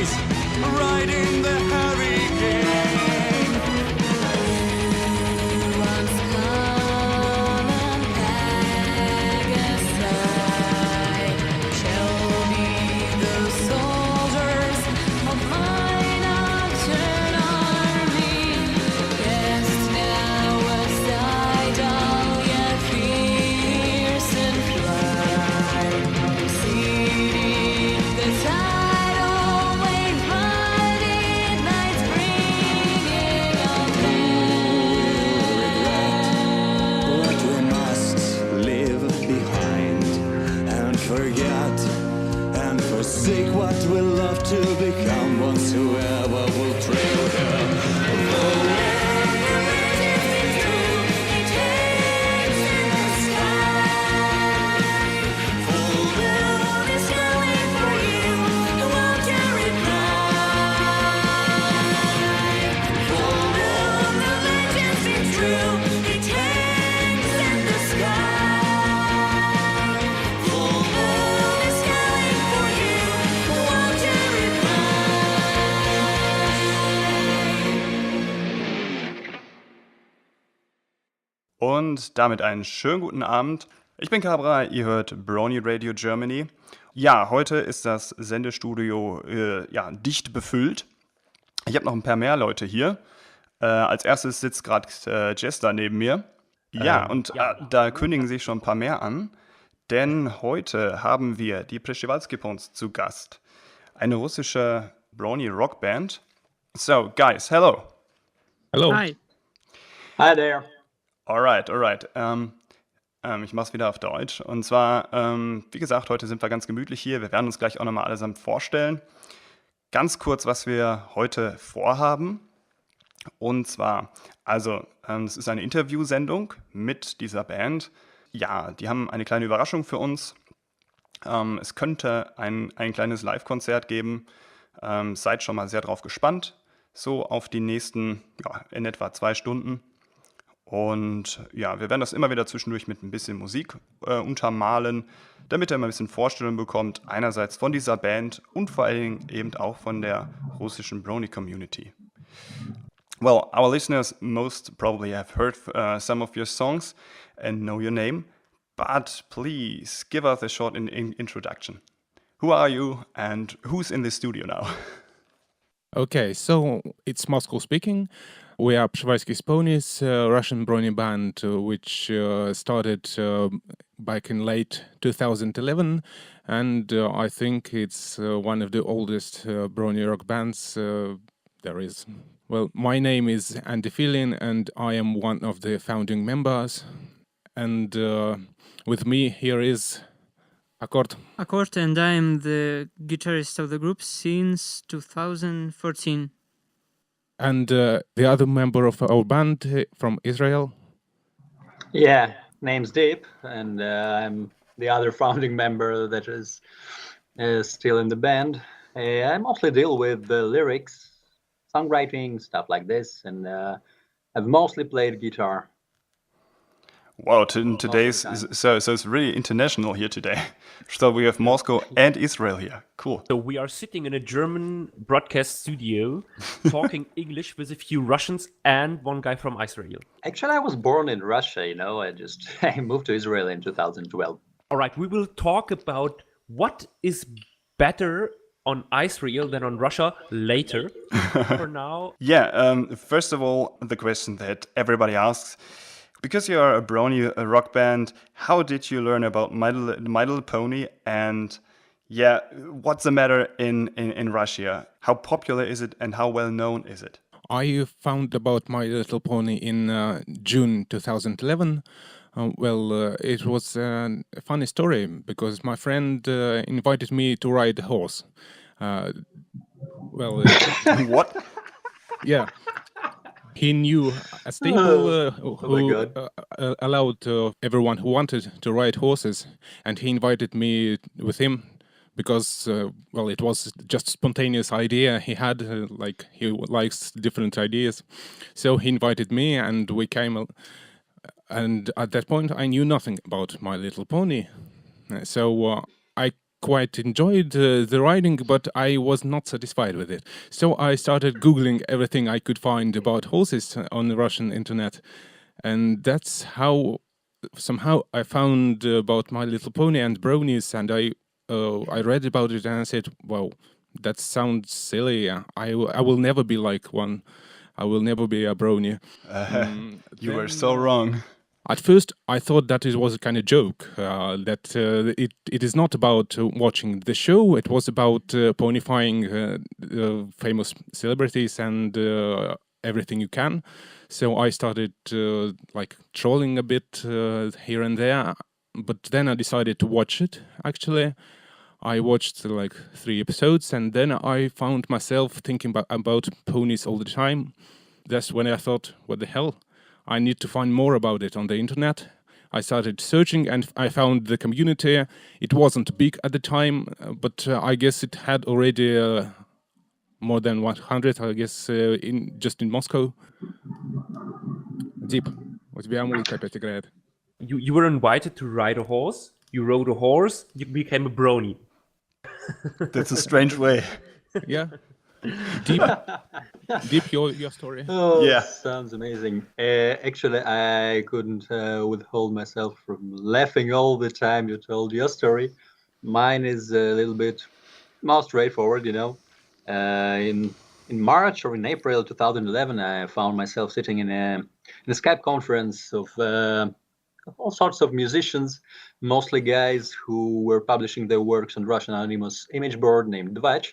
ponies riding the hurricane. Once come and Pegasus shall be the soldiers of my nocturne army. Yes, now was idol, yet fierce and fly, exceeding the tidal wave, mighty nights bringing on What we must leave behind and forget and forsake what we love to become. Once whoever will trail her. Und damit einen schönen guten Abend. Ich bin Cabra, ihr hört Brony Radio Germany. Ja, heute ist das Sendestudio dicht befüllt. Ich habe noch ein paar mehr Leute hier. Als erstes sitzt gerade Jaster neben mir. Da kündigen sich schon ein paar mehr an. Denn heute haben wir die Przewalski zu Gast. Eine russische Brony Rockband. So, guys, hello. Hello. Hi. Hi there. Alright. Ich mach's wieder auf Deutsch. Und zwar, wie gesagt, heute sind wir ganz gemütlich hier. Wir werden uns gleich auch nochmal allesamt vorstellen. Ganz kurz, was wir heute vorhaben. Und zwar, es ist eine Interviewsendung mit dieser Band. Ja, die haben eine kleine Überraschung für uns. Es könnte ein kleines Live-Konzert geben. Seid schon mal sehr drauf gespannt. So auf die nächsten, in etwa 2 Stunden. Und ja, wir werden das immer wieder zwischendurch mit ein bisschen Musik untermalen, damit ihr mal ein bisschen Vorstellung bekommt, einerseits von dieser Band und vor allen Dingen eben auch von der russischen Brony-Community. Well, our listeners most probably have heard some of your songs and know your name, but please give us a short introduction. Who are you and who's in the studio now? Okay, so it's Moscow speaking. We are Przewalski's Ponies, a Russian Brony band which started back in late 2011, and I think it's one of the oldest Brony rock bands there is. Well, my name is Feelin, and I am one of the founding members, and with me here is Аккорд. Accord, and I am the guitarist of the group since 2014. And the other member of our band from Israel? Yeah, name's Deep, and I'm the other founding member that is still in the band. I mostly deal with the lyrics, songwriting, stuff like this, and I've mostly played guitar. Wow, today's so it's really international here today. So we have Moscow and Israel here. Cool. So we are sitting in a German broadcast studio talking English with a few Russians and one guy from Israel. Actually, I was born in Russia, I moved to Israel in 2012. All right, we will talk about what is better on Israel than on Russia later. For now. Yeah, first of all, the question that everybody asks, because you are a Brony rock band, how did you learn about My Little Pony? And yeah, what's the matter in Russia? How popular is it and how well known is it? I found about My Little Pony in June 2011. It was a funny story because my friend invited me to ride a horse. What? Yeah. He knew a stable who allowed everyone who wanted to ride horses, and he invited me with him because, it was just a spontaneous idea he had, he likes different ideas. So he invited me, and we came, and at that point I knew nothing about My Little Pony. So I quite enjoyed the writing, but I was not satisfied with it. So I started Googling everything I could find about horses on the Russian internet. And that's how somehow I found about My Little Pony and Bronies, and I read about it and I said, wow, that sounds silly. I will never be like one. I will never be a brony. You were so wrong. At first, I thought that it was a kind of joke, that it is not about watching the show, it was about ponifying famous celebrities and everything you can. So I started like trolling a bit here and there, but then I decided to watch it, actually. I watched like 3 episodes, and then I found myself thinking about ponies all the time. That's when I thought, what the hell? I need to find more about it on the internet. I started searching and I found the community. It wasn't big at the time, but I guess it had already more than 100, I guess, just in Moscow. Deep, у тебя музыка опять играет. You were invited to ride a horse. You rode a horse. You became a brony. That's a strange way. Yeah. Deep, your story. Oh, Yeah. sounds amazing. Actually, I couldn't withhold myself from laughing all the time you told your story. Mine is a little bit more straightforward, you know. In March or in April 2011, I found myself sitting in a Skype conference of all sorts of musicians, mostly guys who were publishing their works on Russian anonymous image board named dəep.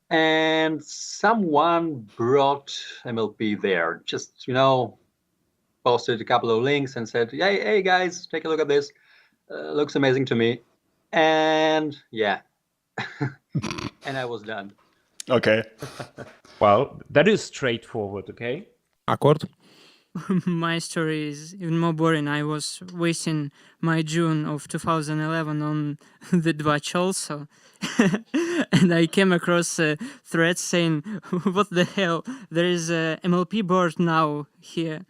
And someone brought MLP there, just, you know, posted a couple of links and said, hey guys, take a look at this. Looks amazing to me. And yeah, and I was done. Okay. Well, that is straightforward, okay? Аккорд. My story is even more boring. I was wasting my June of 2011 on the dəep also. And I came across a thread saying, what the hell, there is a MLP board now here.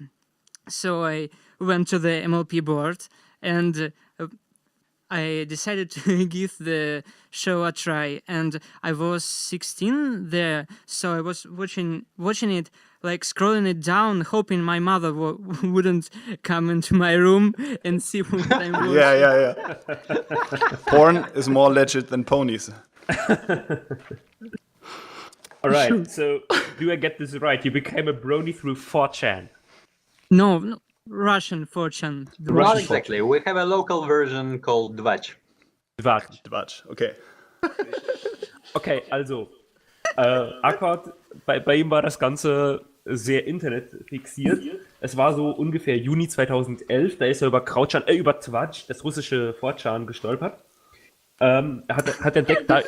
So I went to the MLP board and I decided to give the show a try. And I was 16 there, so I was watching it, like scrolling it down, hoping my mother wouldn't come into my room and see what I'm watching. Yeah. Porn is more legit than ponies. All right, so do I get this right? You became a brony through 4chan. No, Russian 4chan. The Not Russian exactly. We have a local version called dəep. Dvatch, okay. Okay, also, Akkord, bei ihm war das Ganze sehr internetfixiert. Es war so ungefähr Juni 2011, da ist er über Dvatch, das russische 4chan, gestolpert. Hat entdeckt, da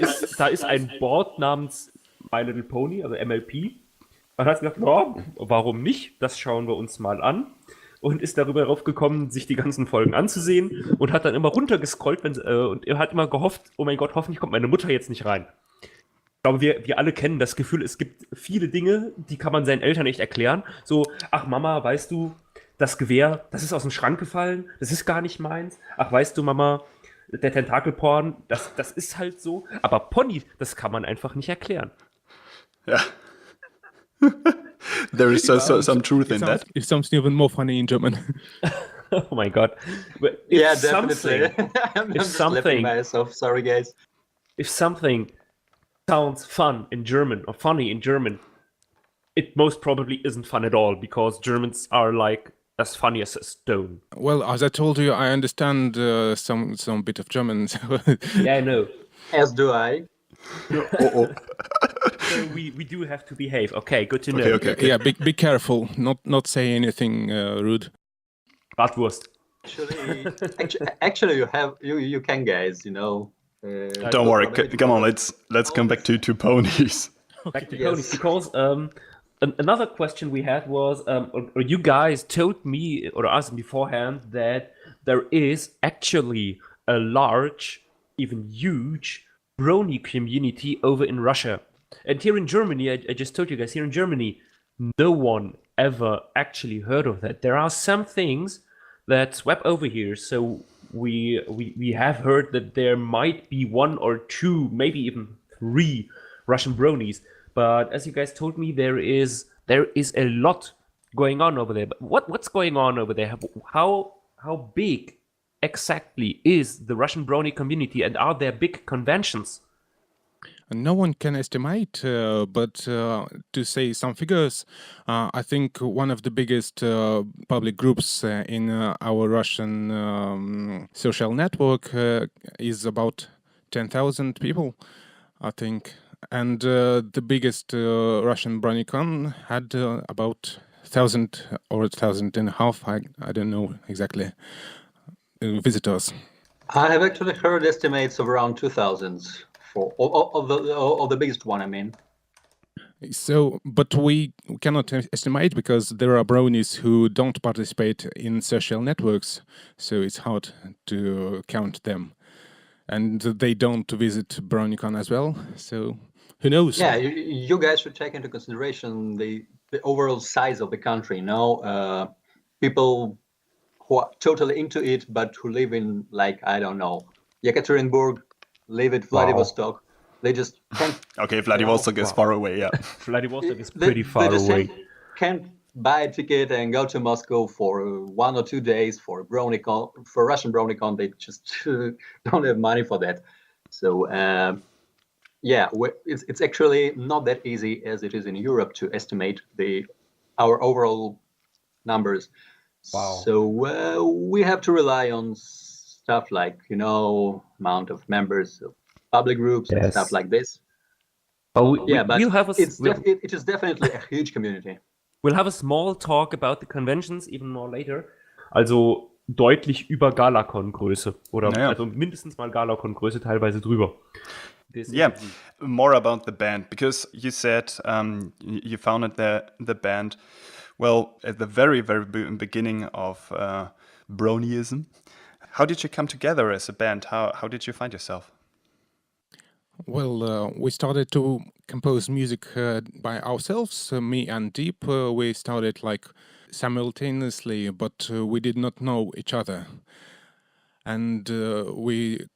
ist ein Board namens My Little Pony, also MLP. Und hat gesagt, ja, warum nicht? Das schauen wir uns mal an. Und ist darüber raufgekommen, sich die ganzen Folgen anzusehen und hat dann immer runtergescrollt und er hat immer gehofft, oh mein Gott, hoffentlich kommt meine Mutter jetzt nicht rein. Ich glaube, wir alle kennen das Gefühl, es gibt viele Dinge, die kann man seinen Eltern nicht erklären. So, ach Mama, weißt du, das Gewehr, das ist aus dem Schrank gefallen, das ist gar nicht meins. Ach, weißt du, Mama, der Tentakelporn, das ist halt so. Aber Pony, das kann man einfach nicht erklären. Ja. There is some truth in that. It sounds even more funny in German. Oh my God. But Yeah, definitely. I'm if just something- laughing myself. Sorry, guys. If something sounds fun in German or funny in German, it most probably isn't fun at all because Germans are like as funny as a stone. Well, as I told you, I understand some bit of German. So Yeah, I know. As do I. So we do have to behave. Okay, good to know. Okay. yeah, be careful, not say anything rude. Bratwurst. Actually, you can, guys. You know. Don't worry. Come on, let's come back to ponies. Back to Yes. ponies, because another question we had was, or you guys told me or asked me beforehand that there is actually a large, even huge, brony community over in Russia. And here in Germany, I just told you guys, here in Germany, no one ever actually heard of that. There are some things that swept over here, so we have heard that there might be one or two, maybe even three Russian bronies. But as you guys told me, there is a lot going on over there. But what's going on over there? How big exactly is the Russian brony community, and are there big conventions? No one can estimate, but to say some figures, I think one of the biggest public groups in our Russian social network is about 10,000 people, I think. And the biggest Russian BronyCon had about 1,000 or 1,500, I don't know exactly, visitors. I have actually heard estimates of around 2,000 for of the biggest one, I mean. So, but we cannot estimate because there are bronies who don't participate in social networks, so it's hard to count them. And they don't visit BronyCon as well, so who knows? Yeah, you guys should take into consideration the overall size of the country, people who are totally into it, but who live in, like, I don't know, Yekaterinburg, live at Vladivostok. They just can't. Okay, Vladivostok is far away, yeah. Vladivostok is pretty far just away. Can't buy a ticket and go to Moscow for 1 or 2 days for BronyCon, for Russian BronyCon. They just don't have money for that. So, it's actually not that easy as it is in Europe to estimate our overall numbers. Wow. So we have to rely on stuff like, amount of members of public groups and stuff like this. Oh, But we'll have it is definitely a huge community. We'll have a small talk about the conventions even more later. Also deutlich über Galacon-Größe. Oder also mindestens mal Galacon-Größe, teilweise drüber. Yeah, more about the band, because you said you founded the band, well, at the very, very beginning of Bronyism. How did you come together as a band? How did you find yourself? Well, we started to compose music by ourselves, me and Deep. We started like simultaneously, but we did not know each other. And we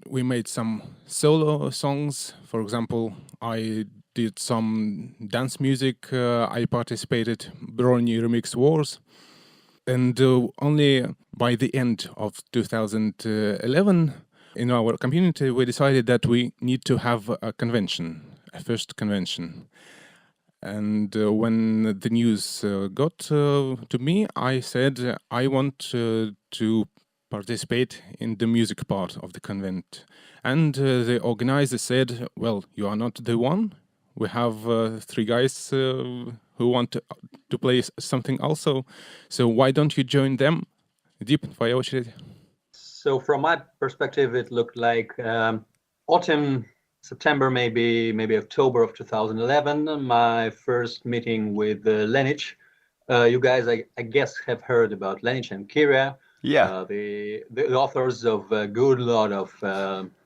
made some solo songs. For example, I did some dance music. I participated Brony Remix Wars. And only by the end of 2011, in our community, we decided that we need to have a convention, a first convention. And when the news got to me, I said I want to participate in the music part of the convent. And the organizer said, well, you are not the one. We have 3 guys who want to play something also. So why don't you join them? Deep, твоя очередь. So from my perspective, it looked like autumn, September, maybe October of 2011, my first meeting with Lenich. You guys, I guess, have heard about Lenich and Kira. Yeah. The authors of a good lot of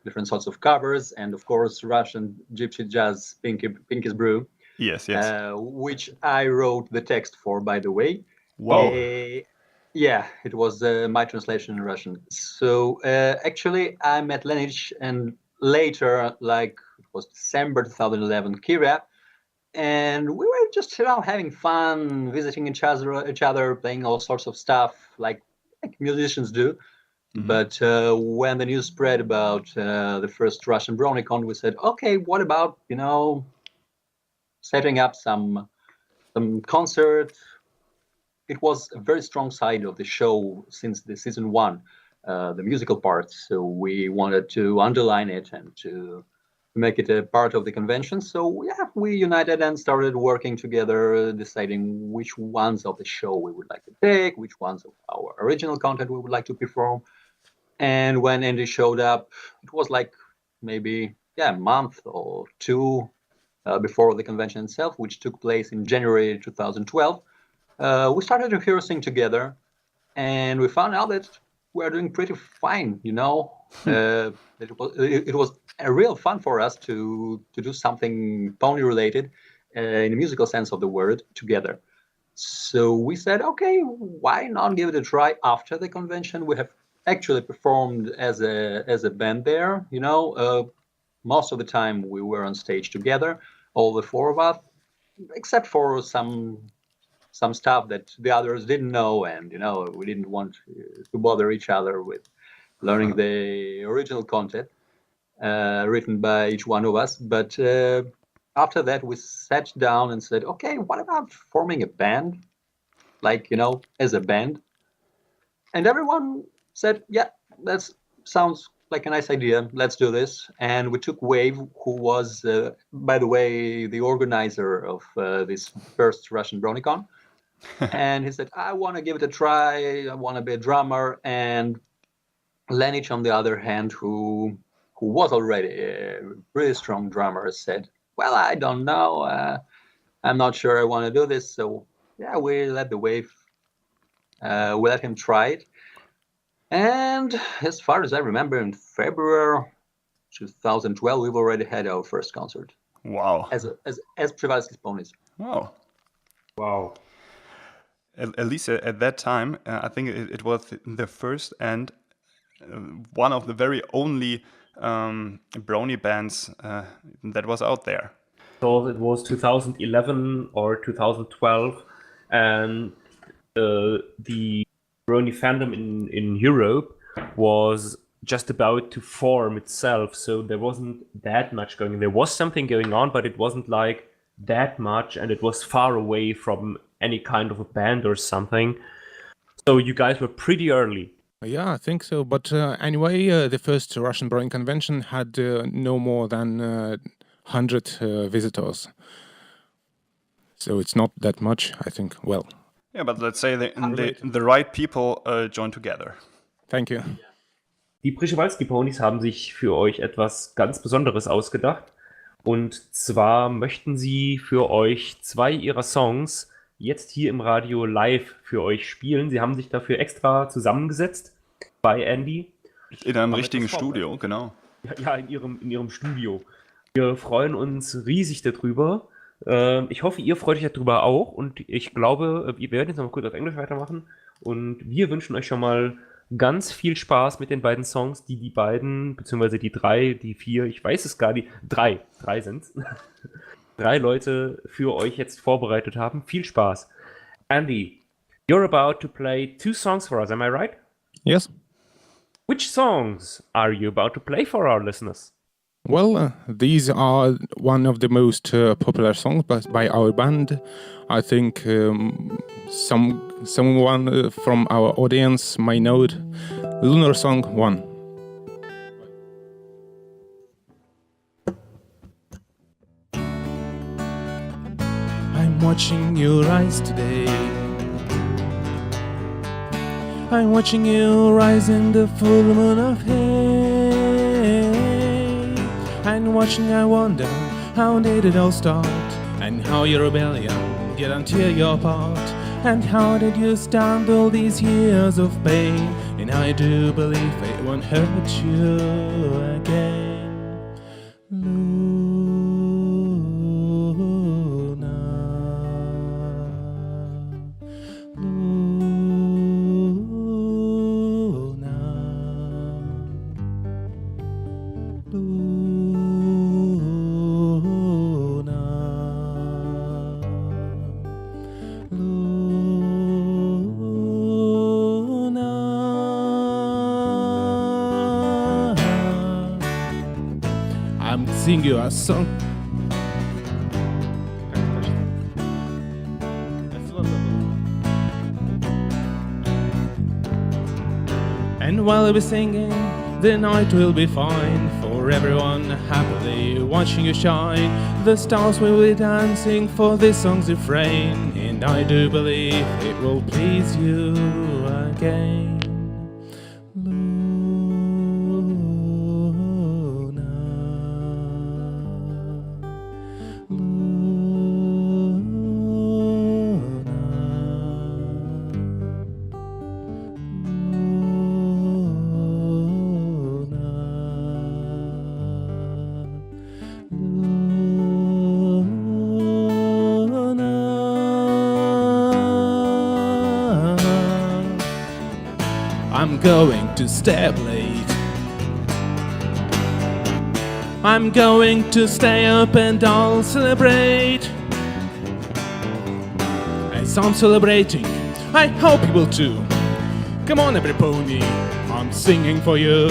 different sorts of covers, and of course Russian gypsy jazz Pinky's Brew. Yes. Which I wrote the text for, by the way. Wow. Yeah, it was my translation in Russian. So actually I met Lenich, and later, like it was December 2011, Kira, and we were just having fun, visiting each other, playing all sorts of stuff like musicians do. Mm-hmm. But when the news spread about the first Russian BronyCon, we said, okay, what about setting up some concert? It was a very strong side of the show since the season 1, the musical part. So we wanted to underline it and to make it a part of the convention. So yeah, we united and started working together, deciding which ones of the show we would like to take, which ones of our original content we would like to perform. And when Andy showed up, it was like maybe a month or 2 before the convention itself, which took place in January 2012. We started rehearsing together, and we found out that we are doing pretty fine. It was a real fun for us to do something pony related in the musical sense of the word together. So we said, okay, why not give it a try after the convention? We have actually performed as a band there. Most of the time we were on stage together, all the four of us, except for some stuff that the others didn't know, and we didn't want to bother each other with learning the original content written by each one of us. But after that, we sat down and said, okay, what about forming a band? Like, as a band. And everyone said, yeah, that sounds like a nice idea. Let's do this. And we took Wave, who was, by the way, the organizer of this first Russian BronyCon. And he said, I want to give it a try. I want to be a drummer. And Lenich, on the other hand, who was already a really strong drummer, said, well, I don't know. I'm not sure I want to do this. So, yeah, we let the Wave, we let him try it. And as far as I remember, in February 2012, we've already had our first concert. Wow. As Przewalski's Ponies. Wow. Wow. At least at that time, I think it was the first and one of the very only Brony bands that was out there. So it was 2011 or 2012, and the Brony fandom in Europe was just about to form itself, so there wasn't that much going on. There was something going on, but it wasn't like that much, and it was far away from any kind of a band or something. So you guys were pretty early. Yeah, I think so. But anyway, the first Russian Brony convention had no more than 100 visitors. So it's not that much, I think. Well. Yeah, but let's say the right people join together. Thank you. Die Przewalski Ponies haben sich für euch etwas ganz Besonderes ausgedacht. Und zwar möchten sie für euch 2 ihrer Songs jetzt hier im Radio live für euch spielen. Sie haben sich dafür extra zusammengesetzt bei Andy. In einem richtigen Studio, genau. Ja, in ihrem Studio. Wir freuen uns riesig darüber. Ich hoffe, ihr freut euch darüber auch. Und ich glaube, wir werden jetzt noch mal kurz auf Englisch weitermachen. Und wir wünschen euch schon mal ganz viel Spaß mit den beiden Songs, die beiden, beziehungsweise die 3, die 4, ich weiß es gar nicht, 3 sind's. 3 Leute für euch jetzt vorbereitet haben. Viel Spaß. Andy, you're about to play 2 songs for us, am I right? Yes. Which songs are you about to play for our listeners? Well, these are one of the most popular songs by our band. I think someone from our audience might know it. Lunar Song 1. I'm watching your eyes today. I'm watching you rise in the full moon of hate. I'm watching, I wonder, how did it all start? And how your rebellion get until your part? And how did you stand all these years of pain? And I do believe it won't hurt you again. Sing you a song. And while I be singing, the night will be fine for everyone happily watching you shine. The stars will be dancing for this song's refrain, and I do believe it will please you again. I'm going to stay up late. I'm going to stay up and I'll celebrate. As I'm celebrating, I hope you will too. Come on, every pony, I'm singing for you.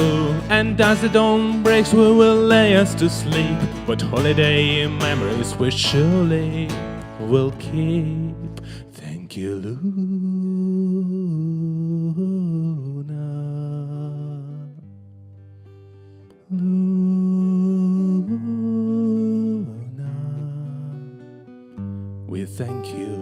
And as the dawn breaks, we will lay us to sleep. But holiday memories we surely will keep. Thank you, Luna. Luna. We thank you,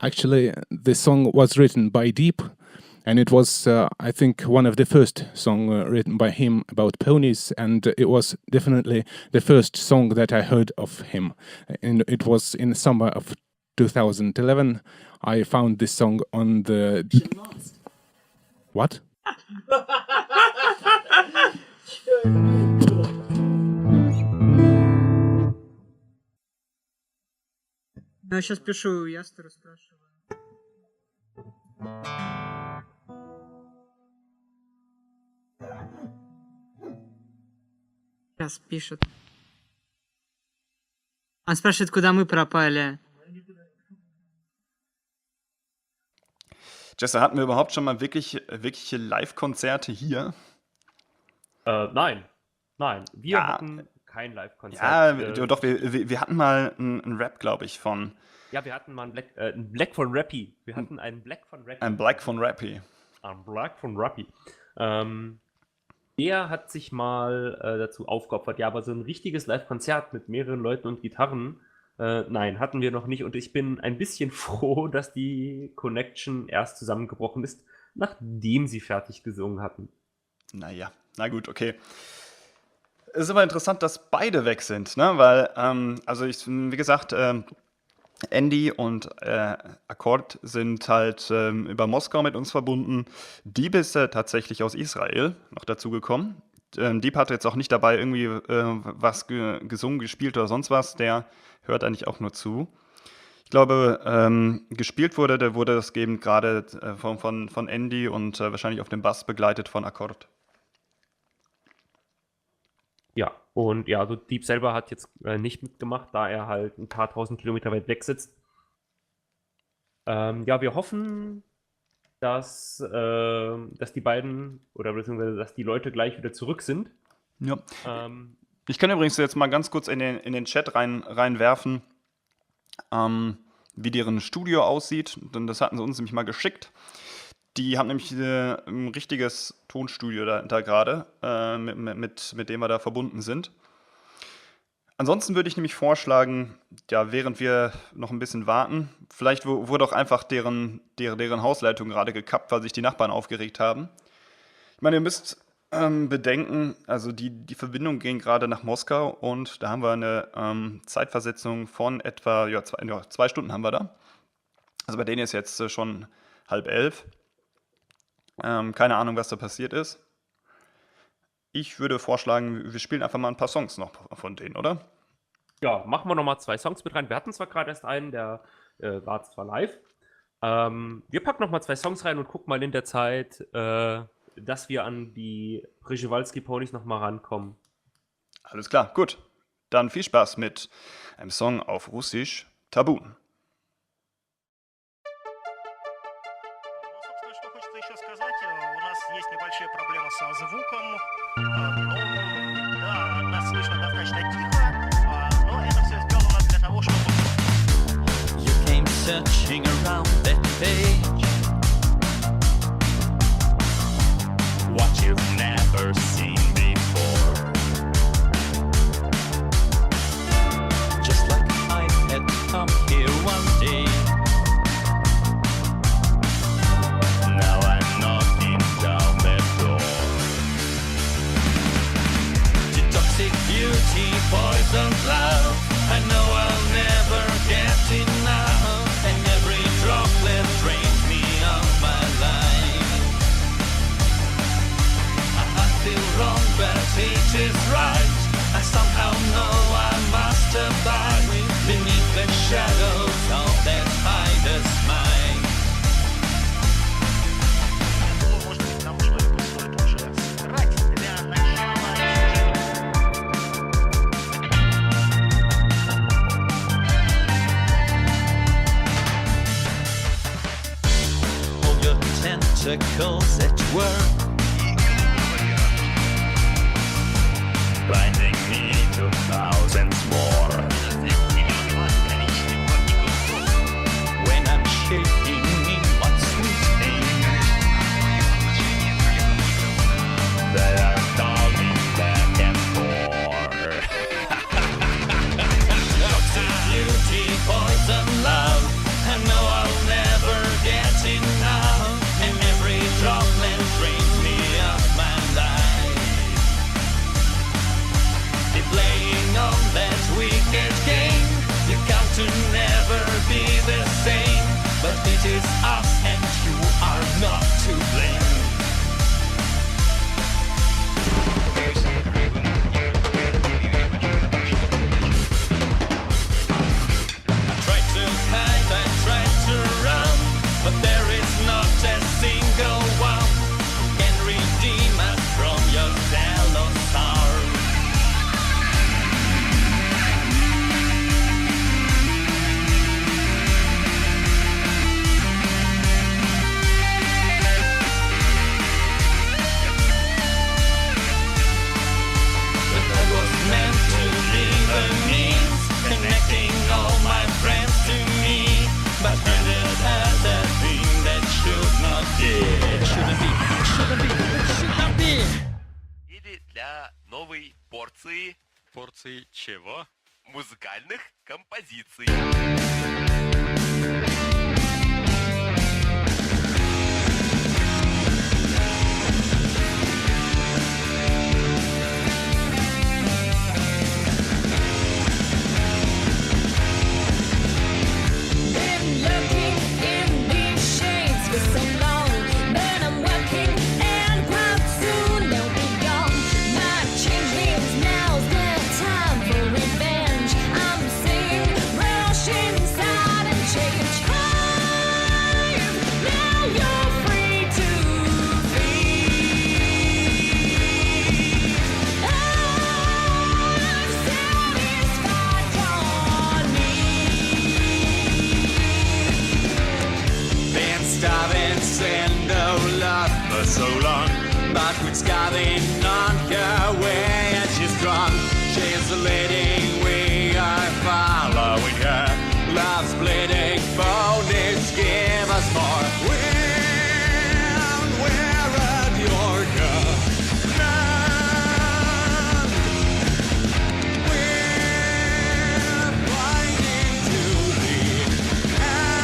Actually, this song was written by Deep, and it was, I think, one of the first songs written by him about ponies, and it was definitely the first song that I heard of him. And it was in the summer of 2011. I found this song on the... What? Я сейчас пишу Ястеру, спрашиваю. Сейчас пишет. Он спрашивает, куда мы пропали. Jaster, hatten wir überhaupt schon mal wirkliche Live-Konzerte hier? Nein. Wir Ja. hatten kein Live-Konzert. Ja, doch, wir hatten mal einen Rap, glaube ich, von... Ja, wir hatten mal einen Black von Rappy. Wir hatten einen Black von Rappy. Ein Black von Rappy. Ein Black von Rappy. Der hat sich mal dazu aufgeopfert. Ja, aber so ein richtiges Live-Konzert mit mehreren Leuten und Gitarren, nein, hatten wir noch nicht. Und ich bin ein bisschen froh, dass die Connection erst zusammengebrochen ist, nachdem sie fertig gesungen hatten. Naja, na gut, okay. Es ist aber interessant, dass beide weg sind, ne? Weil, wie gesagt, Andy und Akkord sind halt über Moskau mit uns verbunden. Deep ist tatsächlich aus Israel noch dazu gekommen. Deep hat jetzt auch nicht dabei irgendwie was gesungen, gespielt oder sonst was. Der hört eigentlich auch nur zu. Ich glaube, gespielt wurde das eben gerade von Andy und wahrscheinlich auf dem Bass begleitet von Akkord. Ja, und ja, also Deep selber hat jetzt nicht mitgemacht, da er halt ein paar tausend Kilometer weit weg sitzt. Ja, wir hoffen, dass die beiden oder beziehungsweise dass die Leute gleich wieder zurück sind. Ja. Ich kann übrigens jetzt mal ganz kurz in den Chat reinwerfen, wie deren Studio aussieht. Denn das hatten sie uns nämlich mal geschickt. Die haben nämlich ein richtiges Tonstudio da gerade, mit dem wir da verbunden sind. Ansonsten würde ich nämlich vorschlagen, ja, während wir noch ein bisschen warten, vielleicht wurde auch einfach deren Hausleitung gerade gekappt, weil sich die Nachbarn aufgeregt haben. Ich meine, ihr müsst bedenken, also die Verbindungen gehen gerade nach Moskau und da haben wir eine Zeitversetzung von etwa 2 Stunden haben wir da. Also bei denen ist jetzt schon 10:30. Keine Ahnung, was da passiert ist. Ich würde vorschlagen, wir spielen einfach mal ein paar Songs noch von denen, oder? Ja, machen wir nochmal 2 Songs mit rein. Wir hatten zwar gerade erst einen, der war zwar live. Wir packen nochmal 2 Songs rein und gucken mal in der Zeit, dass wir an die Przewalski Ponies nochmal rankommen. Alles klar, gut. Dann viel Spaß mit einem Song auf Russisch, Tabun. Что хочется еще сказать, у нас есть небольшие проблемы со звуком, да, нас слышно достаточно тихо, но это все сделано для того, чтобы... You came searching around that page, what you've never seen before. Just like I had come here one day. Now I'm knocking down that door. beauty, poisoned love. I know I'll never get enough, and every droplet drains me of my life. I feel wrong, but it is right. I somehow know I must abide beneath the shadows of that hideous mind. Может быть, потому что это стоит уже сыграть для начала. All your tentacles at work, binding me to thousands more. When I'm shaking in one sweet aim, they are calling back and forth. Toxic beauty, poison love. I know I'll never get enough, and every droplet drains me of my life. Be playing on that wicked game. You come to never be the same, but it is us and you are not to blame. I tried to hide, I tried to run, but there is not a single one who can redeem us from your jealous arms. But I was meant to be the means, connecting all my friends to me. But ended as a thing that should not be. It shouldn't be. It shouldn't be. It should not be. Или для новой порции. Порции чего? Музыкальных композиций. Been looking in these shades for so long, but I'm working and quite soon they'll be gone. My changelings, now's the time for revenge. I'm seeing rush inside and change time. Now you're free to feed. I've satisfied your needs. Been starving, saying no love for so long, but what's getting on her way and she's drunk. She's leading, we are following her. Love's bleeding, ponies give us more. When we're at your command, we're flying to the end.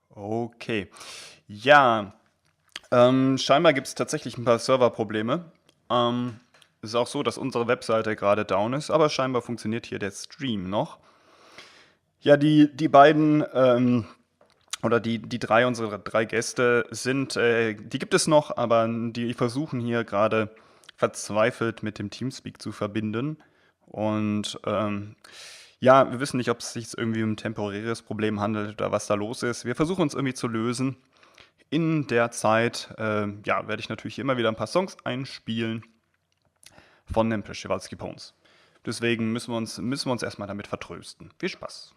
Okay. Ja, scheinbar gibt es tatsächlich ein paar Serverprobleme. Es ist auch so, dass unsere Webseite gerade down ist, aber scheinbar funktioniert hier der Stream noch. Ja, die beiden oder unsere drei Gäste sind, die gibt es noch, aber die versuchen hier gerade verzweifelt mit dem Teamspeak zu verbinden. Und ja, wir wissen nicht, ob es sich irgendwie um ein temporäres Problem handelt oder was da los ist. Wir versuchen uns irgendwie zu lösen. In der Zeit ja, werde ich natürlich immer wieder ein paar Songs einspielen von den Przewalski Ponies. Deswegen müssen wir uns erstmal damit vertrösten. Viel Spaß!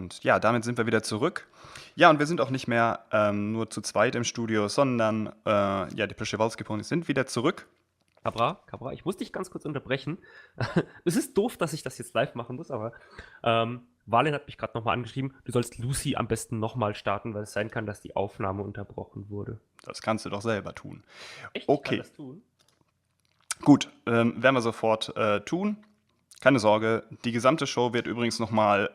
Und ja, damit sind wir wieder zurück. Ja, und wir sind auch nicht mehr nur zu zweit im Studio, sondern ja, die Przewalski Ponies sind wieder zurück. Cabra, ich muss dich ganz kurz unterbrechen. Es ist doof, dass ich das jetzt live machen muss, aber Valen hat mich gerade nochmal angeschrieben, du sollst Lucy am besten nochmal starten, weil es sein kann, dass die Aufnahme unterbrochen wurde. Das kannst du doch selber tun. Echt? Okay. Ich kann das tun? Gut, werden wir sofort tun. Keine Sorge, die gesamte Show wird übrigens nochmal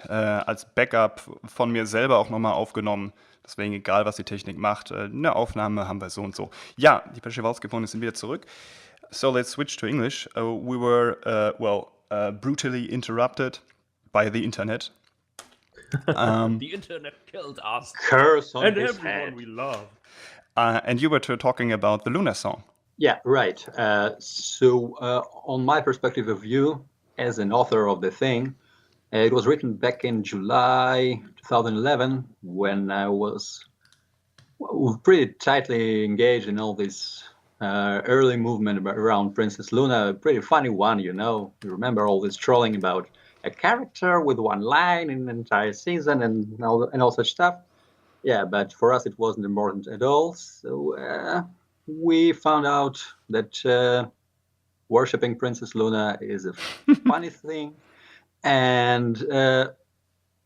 als Backup von mir selber auch nochmal aufgenommen, Deswegen egal, was die Technik macht, eine Aufnahme haben wir so und so. Ja, die Przewalski Ponies sind wieder zurück. So let's switch to English. We were, brutally interrupted by the internet. The internet killed us. Curse on And his everyone head. we love. And you were talking about the Luna song. Yeah, right. So on my perspective of view, as an author of the thing, it was written back in July 2011 when I was pretty tightly engaged in all this early movement around Princess Luna. A pretty funny one, you know. You remember all this trolling about a character with one line in an entire season and all such stuff. Yeah, but for us it wasn't important at all. So we found out that worshipping Princess Luna is a funny thing. And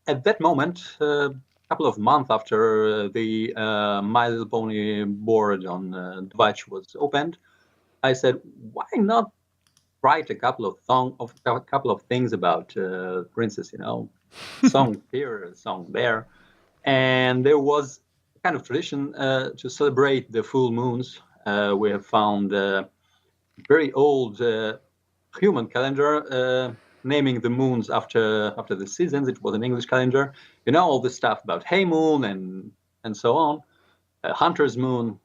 at that moment, a couple of months after the My Little Pony board on Dutch was opened, I said, why not write a couple of things about Princess, you know, song here, song there. And there was a kind of tradition to celebrate the full moons. We have found a very old human calendar naming the moons after the seasons. It was an English calendar. You know, all this stuff about Hey Moon and so on. Hunter's Moon.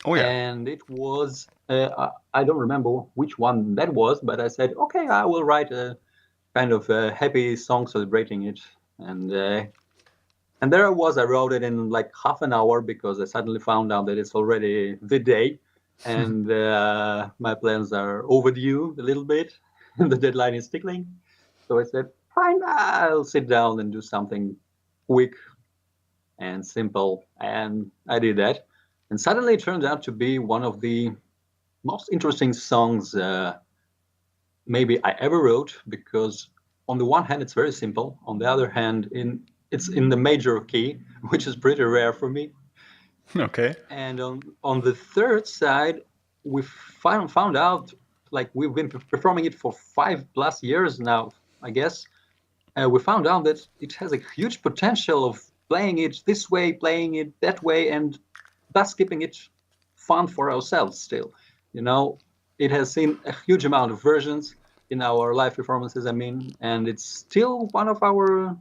Oh, yeah. And it was, I don't remember which one that was, but I said, okay, I will write a kind of a happy song celebrating it. And there I was. I wrote it in like half an hour because I suddenly found out that it's already the day. And my plans are overdue a little bit. The deadline is tickling. So I said, fine, I'll sit down and do something quick and simple. And I did that. And suddenly it turned out to be one of the most interesting songs maybe I ever wrote, because on the one hand, it's very simple. On the other hand, it's in the major key, which is pretty rare for me. Okay. And on the third side, we found out, like we've been performing it for 5+ years now, I guess. We found out that it has a huge potential of playing it this way, playing it that way, and thus keeping it fun for ourselves still. You know, it has seen a huge amount of versions in our live performances, I mean, and it's still one of our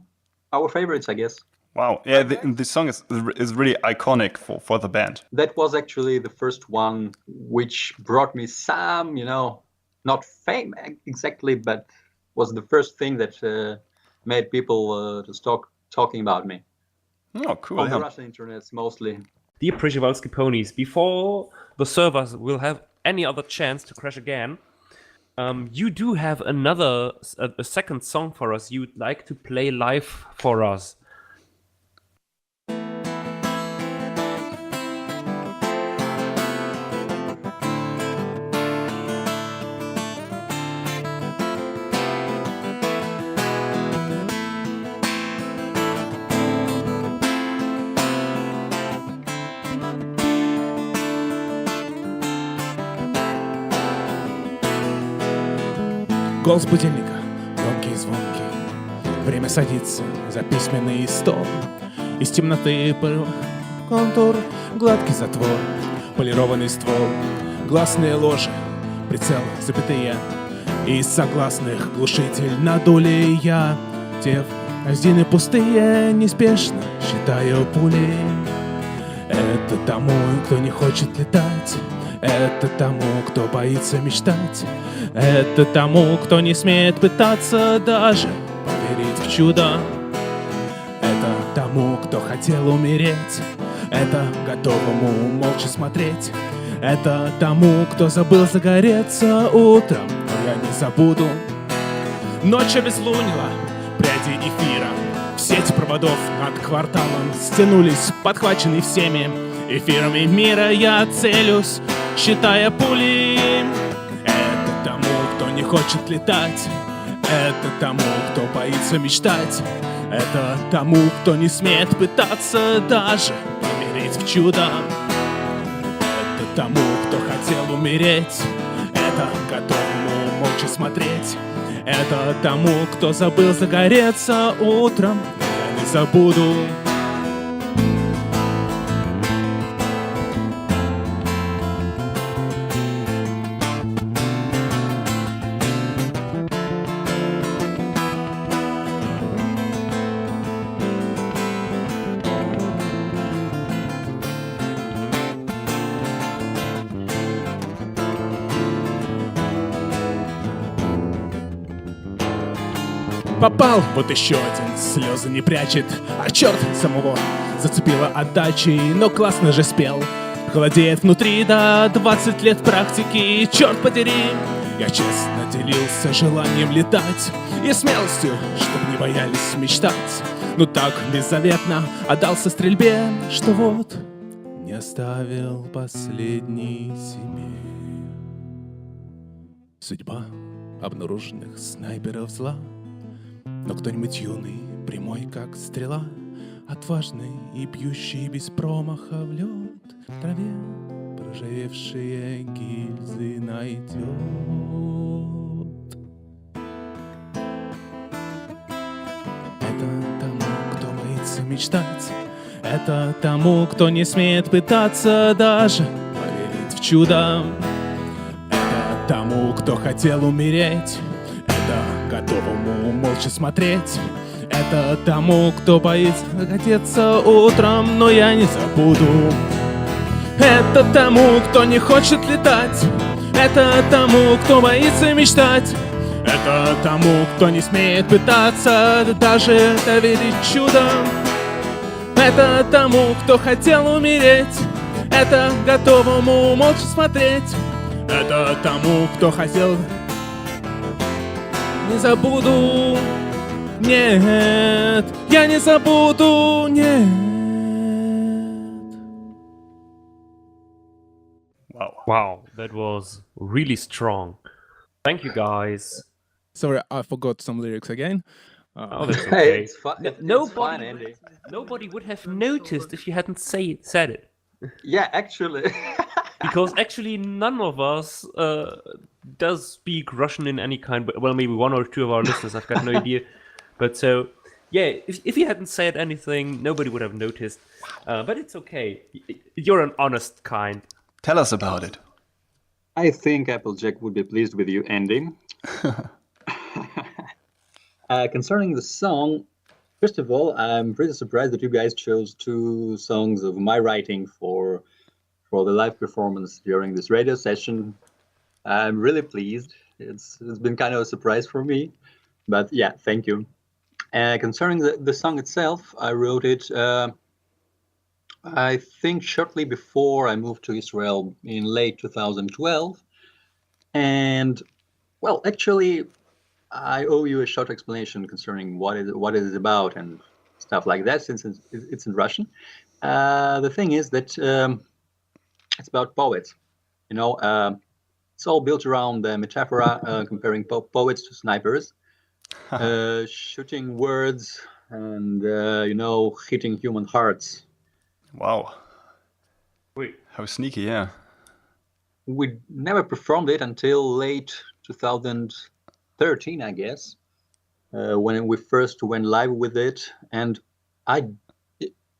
favorites, I guess. Wow. Yeah, the song is really iconic for the band. That was actually the first one which brought me some, you know, not fame exactly, but was the first thing that made people to start talking about me. Oh, cool. On Yeah. the Russian internet mostly. Dear Przewalski Ponies, before the servers will have any other chance to crash again, you do have a second song for us you'd like to play live for us. Голос будильника, громкий и звонкий. Время садится за письменный стол. Из темноты контур, гладкий затвор, полированный ствол, гласные ложи, прицел, запятые. Из согласных глушитель надули я. Те гвоздины пустые, неспешно считаю пули. Это тому, кто не хочет летать. Это тому, кто боится мечтать. Это тому, кто не смеет пытаться даже поверить в чудо. Это тому, кто хотел умереть. Это готовому молча смотреть. Это тому, кто забыл загореться утром, но я не забуду. Ночь обезлунила, пряди эфира. В сеть проводов над кварталом стянулись, подхваченные всеми эфирами мира. Я целюсь, считая пули. Это тому, кто не хочет летать. Это тому, кто боится мечтать. Это тому, кто не смеет пытаться даже поверить в чудо. Это тому, кто хотел умереть. Это готовому молча смотреть. Это тому, кто забыл загореться утром, я не забуду. Попал, вот еще один, слезы не прячет. А черт, самого зацепила отдачей, но классно же спел. Холодеет внутри, да, 20 лет практики, черт подери. Я честно делился желанием летать и смелостью, чтоб не боялись мечтать. Ну так беззаветно отдался стрельбе, что вот не оставил последний себе. Судьба обнаруженных снайперов зла, но кто-нибудь юный, прямой как стрела, отважный и бьющий без промаха в лед, в траве проржавевшие гильзы найдет. Это тому, кто боится мечтать, это тому, кто не смеет пытаться даже поверить в чудо. Это тому, кто хотел умереть, это готовому молча смотреть. Это тому, кто боится одеться утром, но я не забуду. Это тому, кто не хочет летать, это тому, кто боится мечтать. Это тому, кто не смеет пытаться даже доверить чудо. Это тому, кто хотел умереть, это готовому молча смотреть. Это тому, кто хотел... Не забуду, нет, я не забуду, нет. Wow, that was really strong. Thank you, guys. Sorry, I forgot some lyrics again. Oh, that's okay. It's fine, Andy. Nobody would have noticed if you hadn't said it. Yeah, actually. Because actually none of us does speak Russian in any kind. Well, maybe one or two of our listeners, I've got no idea. But so, yeah, if you hadn't said anything, nobody would have noticed. But it's okay. You're an honest kind. Tell us about it. I think Applejack would be pleased with you, Andy. Concerning the song, first of all, I'm pretty surprised that you guys chose two songs of my writing for the live performance during this radio session. I'm really pleased. It's been kind of a surprise for me, but yeah, thank you. Concerning the song itself, I wrote it, I think shortly before I moved to Israel in late 2012. And, well, actually, I owe you a short explanation concerning what it is about and stuff like that, since it's in Russian. The thing is that it's about poets. You know, it's all built around the metaphor comparing poets to snipers, shooting words and, hitting human hearts. Wow. Wait. How sneaky, yeah. We never performed it until late 2013, I guess, when we first went live with it. And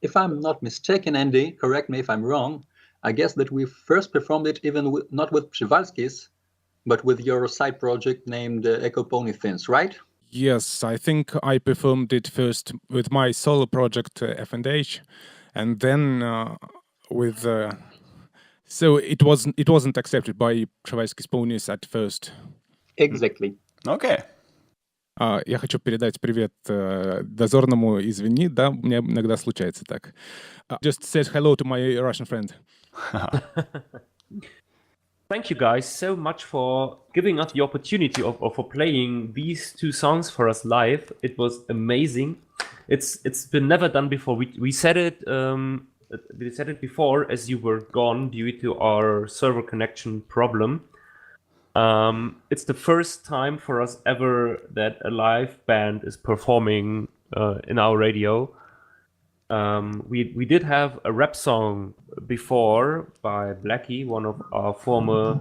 if I'm not mistaken, Andy, correct me if I'm wrong, I guess that we first performed it even not with Przewalski's, but with your side project named Echo Pony Thins, right? Yes, I think I performed it first with my solo project F&H, and then with. So it wasn't accepted by Przewalski's Ponies at first. Exactly. Okay. Я хочу передать привет дозорному, извини, да, у меня иногда случается так. Just said hello to my Russian friend. Thank you guys so much for giving us the opportunity of for playing these two songs for us live. It was amazing. It's been never done before. We said it before as you were gone due to our server connection problem. It's the first time for us ever that a live band is performing in our radio. We did have a rap song before by Blackie, one of our former...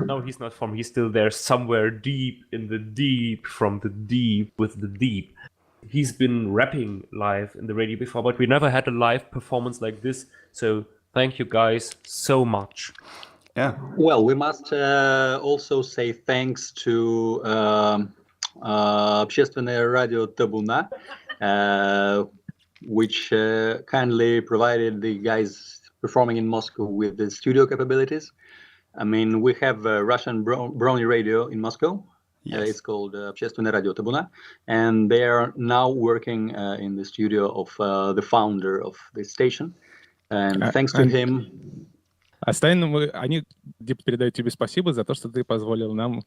No, he's not former, he's still there somewhere deep in the deep, from the deep with the deep. He's been rapping live in the radio before, but we never had a live performance like this. So thank you guys so much. Yeah. Well, we must also say thanks to Общественное радио Табуна, which kindly provided the guys performing in Moscow with the studio capabilities. I mean, we have Russian Brony Radio in Moscow. Yes. It's called Общественное радио Табуна, and they are now working in the studio of the founder of this station. And thanks to him. Асстайну, они передают тебе спасибо за то, что ты позволил нам.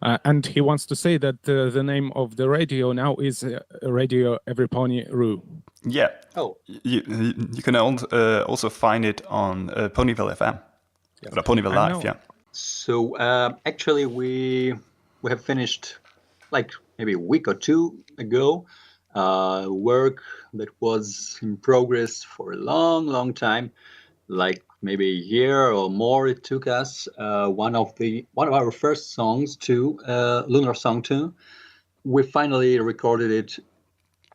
And he wants to say that the name of the radio now is Radio Everypony Ru. Yeah. Oh. You can also find it on Ponyville FM. Or Ponyville Live, yeah. So actually we have finished like maybe a week or two ago work that was in progress for a long time, like maybe a year or more. It took us one of our first songs to Lunar Song 2. We finally recorded it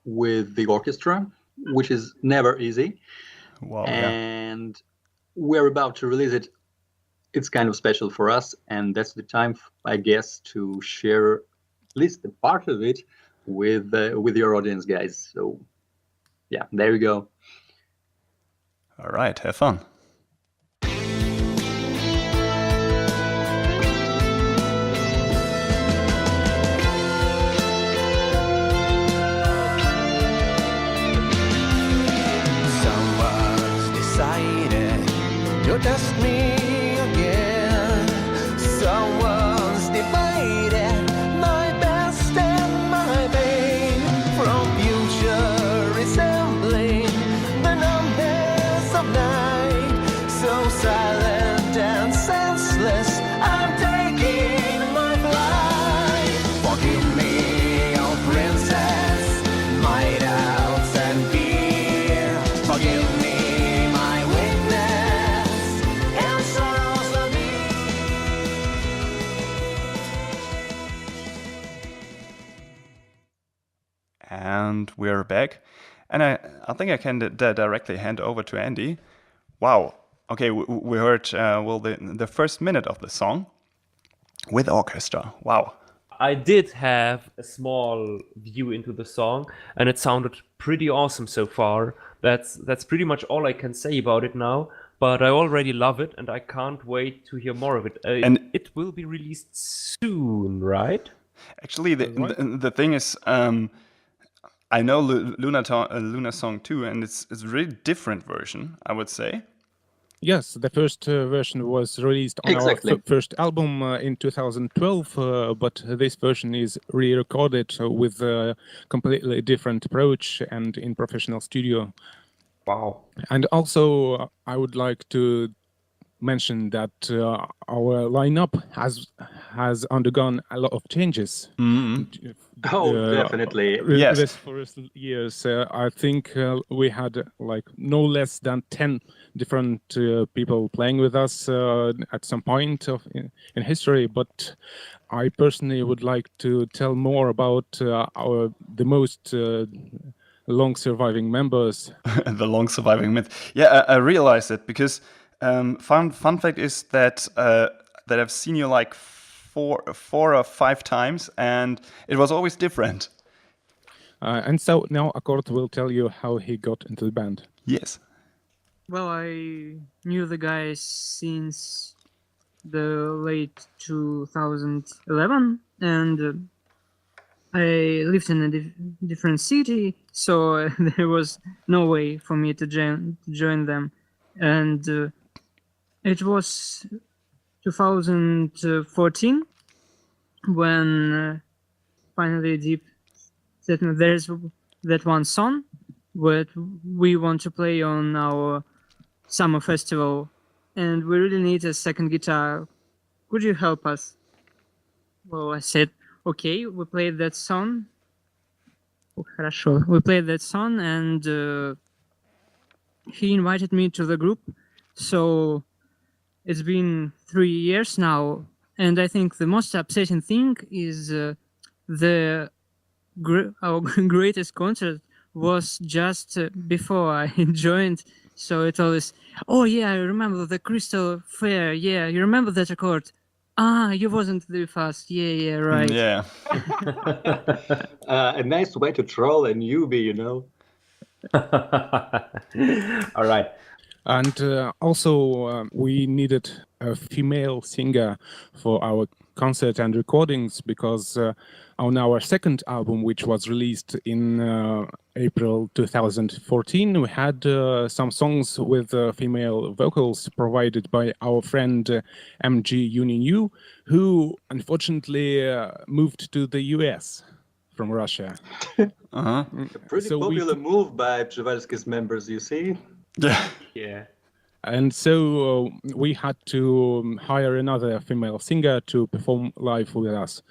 with the orchestra, which is never easy. Wow, and we're about to release it. It's kind of special for us, and that's the time, I guess, to share at least a part of it with your audience, guys. So, yeah, there you go. All right, have fun. Someone's decided to test me again. Someone's divided my best and my pain from future resembling the numbness of night. So silent and senseless, I'm taking my flight. Forgive me, oh princess, my doubts and fear. Forgive me my weakness and sorrows of me. And we're back. And I think I can directly hand over to Andy. Wow. Okay, we heard the first minute of the song with orchestra. Wow. I did have a small view into the song, and it sounded pretty awesome so far. That's pretty much all I can say about it now. But I already love it, and I can't wait to hear more of it. And it will be released soon, right? Actually, the thing is, I know Luna Song 2, and it's a really different version, I would say. Yes, the first version was released on Exactly. our first album in 2012, but this version is re-recorded with a completely different approach and in professional studio. Wow. And also, I would like to mention that our lineup has undergone a lot of changes. Oh, definitely. Yes. This first years, I think we had like no less than 10 different people playing with us at some point in history. But I personally would like to tell more about the most long surviving members. The long surviving myth. Yeah, I realized it because fun fact is that I've seen you like four or five times, and it was always different. And so now Accord will tell you how he got into the band. Yes. Well, I knew the guys since the late 2011, and I lived in a different city, so there was no way for me to join them. And it was 2014 when finally Deep said, there's that one song that we want to play on our summer festival, and we really need a second guitar. Could you help us? Well, I said, okay. We played that song. Хорошо. We played that song, and he invited me to the group. So it's been 3 years now, and I think the most upsetting thing is our greatest concert was just before I joined. So it always, oh yeah, I remember the Crystal Fair. Yeah, you remember that Accord? Ah, you wasn't very fast. Yeah, right. Yeah. A nice way to troll a newbie, you know. All right. And also, we needed a female singer for our concert and recordings, because on our second album, which was released in April 2014, we had some songs with female vocals provided by our friend MG Union, who unfortunately moved to the US from Russia. Uh-huh. A pretty popular move by Przewalski's members, you see. Yeah. Yeah. And so we had to hire another female singer to perform live with us.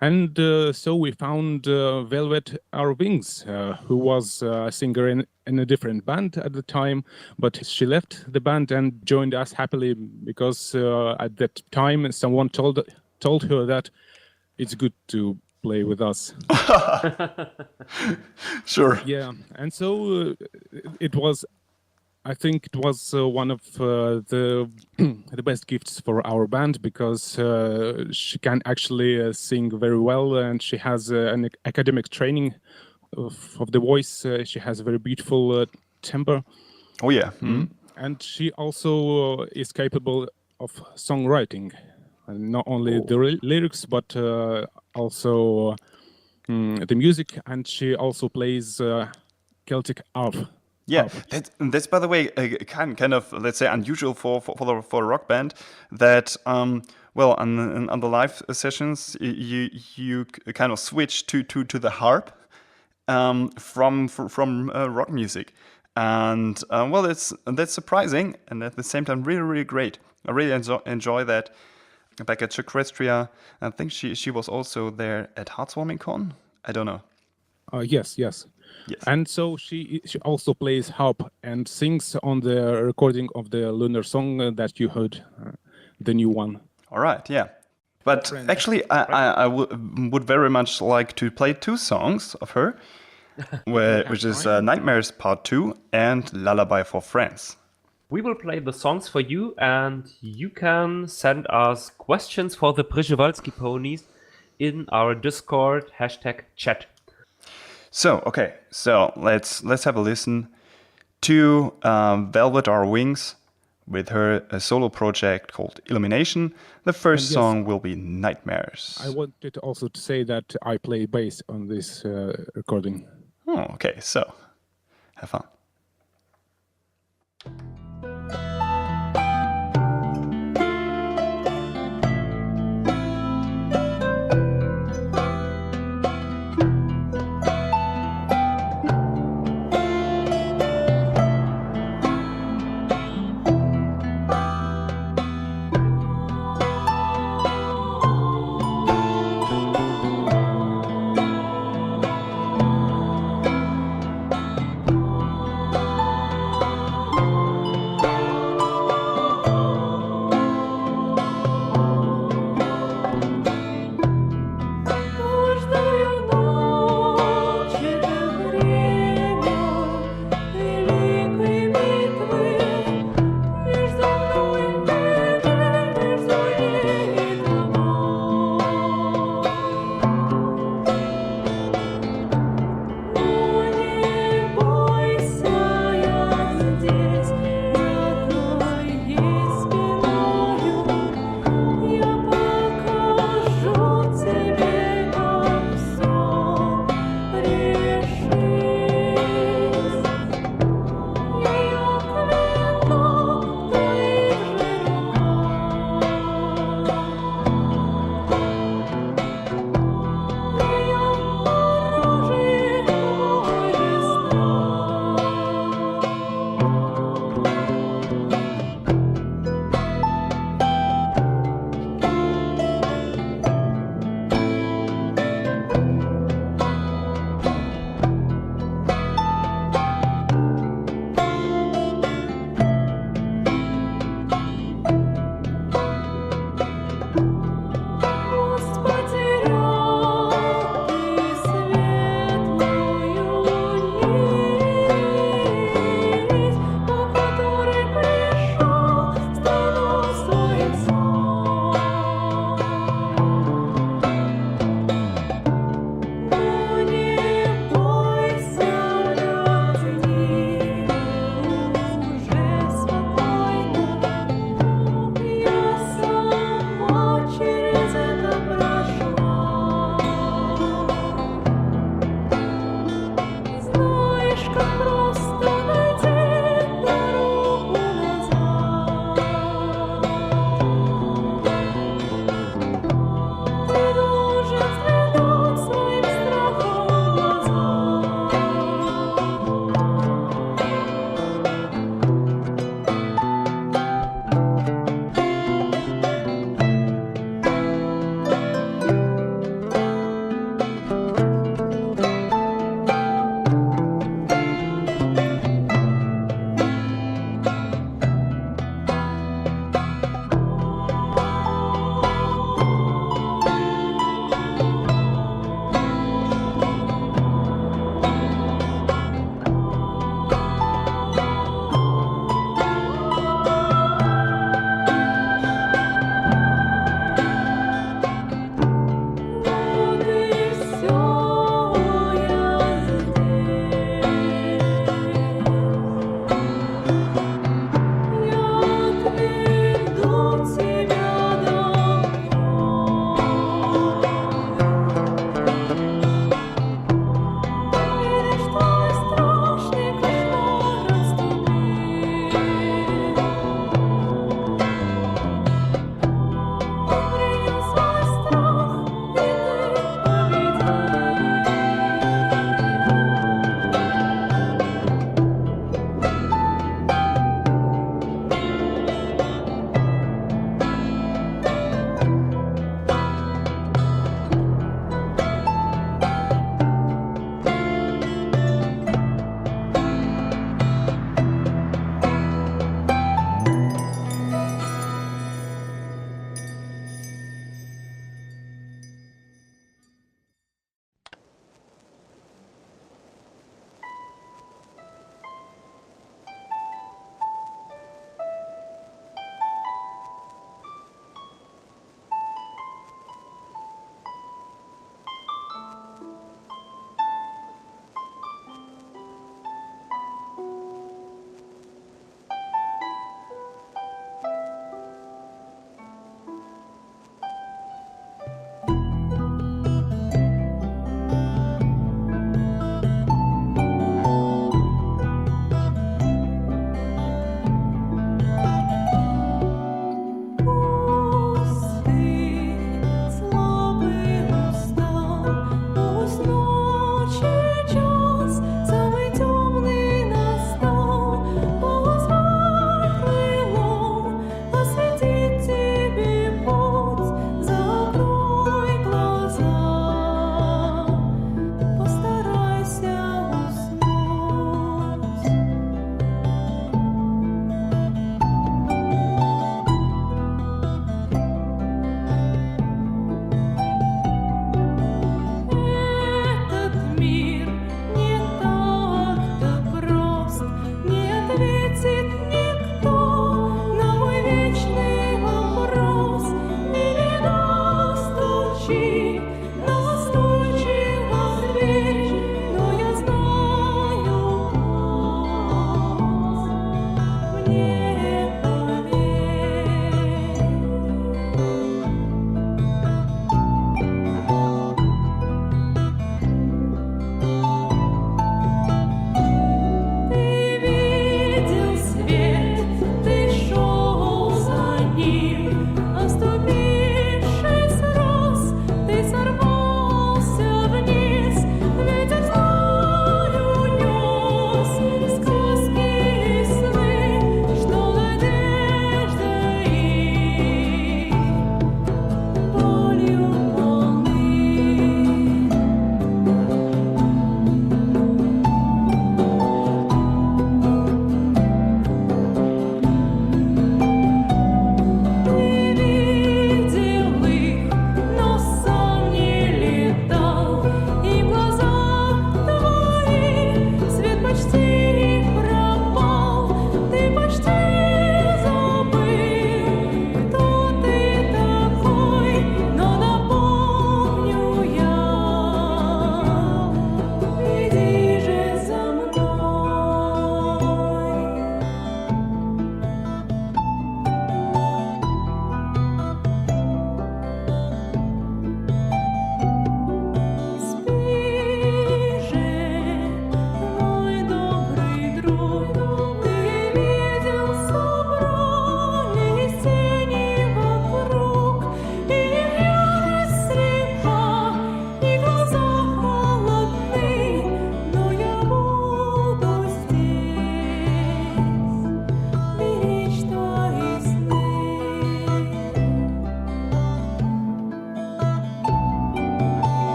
And so we found Velvet Our Wings, who was a singer in a different band at the time, but she left the band and joined us happily because at that time someone told her that it's good to play with us. Sure. Yeah, and so I think it was one of the best gifts for our band, because she can actually sing very well, and she has an academic training of the voice. She has a very beautiful timbre. Oh yeah. Mm-hmm. And she also is capable of songwriting, and not only the lyrics, but also the music, and she also plays Celtic harp. Yeah, that's by the way kind of, let's say, unusual for a rock band, that well, on the live sessions you kind of switch to the harp from rock music, and well, that's surprising, and at the same time really great. I really enjoy that. Back at Czechoslovakia, I think she was also there at Heartwarming Con. I don't know. Yes. And so she also plays harp and sings on the recording of the Lunar Song that you heard, the new one. All right, yeah. But actually, I would very much like to play two songs of her, which is Nightmares Part 2 and Lullaby for Friends. We will play the songs for you, and you can send us questions for the Przewalski Ponies in our Discord #chat. So let's have a listen to Velvet Our Wings with her solo project called Illumination. The first song will be Nightmares. I wanted also to say that I play bass on this recording. Oh, okay. So have fun.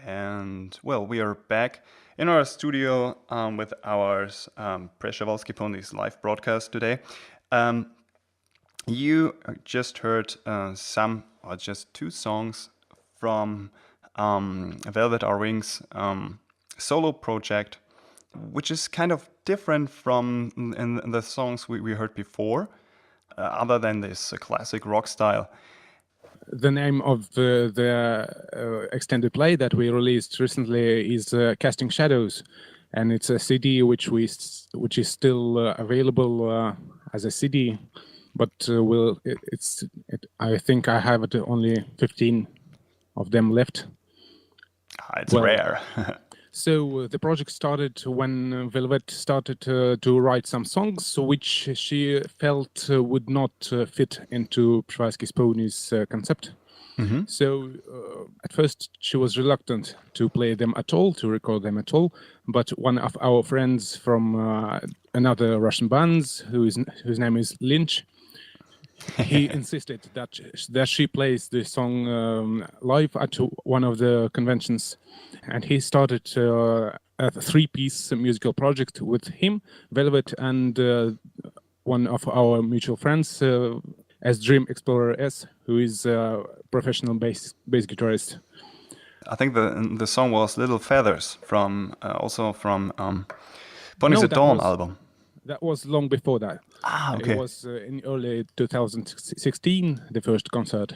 And well, we are back in our studio with our Przewalski Ponies live broadcast today. You just heard some, or just two songs from Velvet Our Wings solo project, which is kind of different from in the songs we heard before, other than this classic rock style. The name of the extended play that we released recently is Casting Shadows, and it's a CD which is still available as a CD, but I think I have only 15 of them left. It's rare. So the project started when Velvet started to write some songs which she felt would not fit into Przewalski's Ponies concept. Mm-hmm. So at first she was reluctant to play them at all, to record them at all. But one of our friends from another Russian band, whose name is Lynch, he insisted that she plays the song live at one of the conventions, and he started a three-piece musical project with him, Velvet, and one of our mutual friends, as Dream Explorer S, who is a professional bass guitarist. I think the song was Little Feathers from Ponies at Dawn album. That was long before that. Okay. It was in early 2016, the first concert.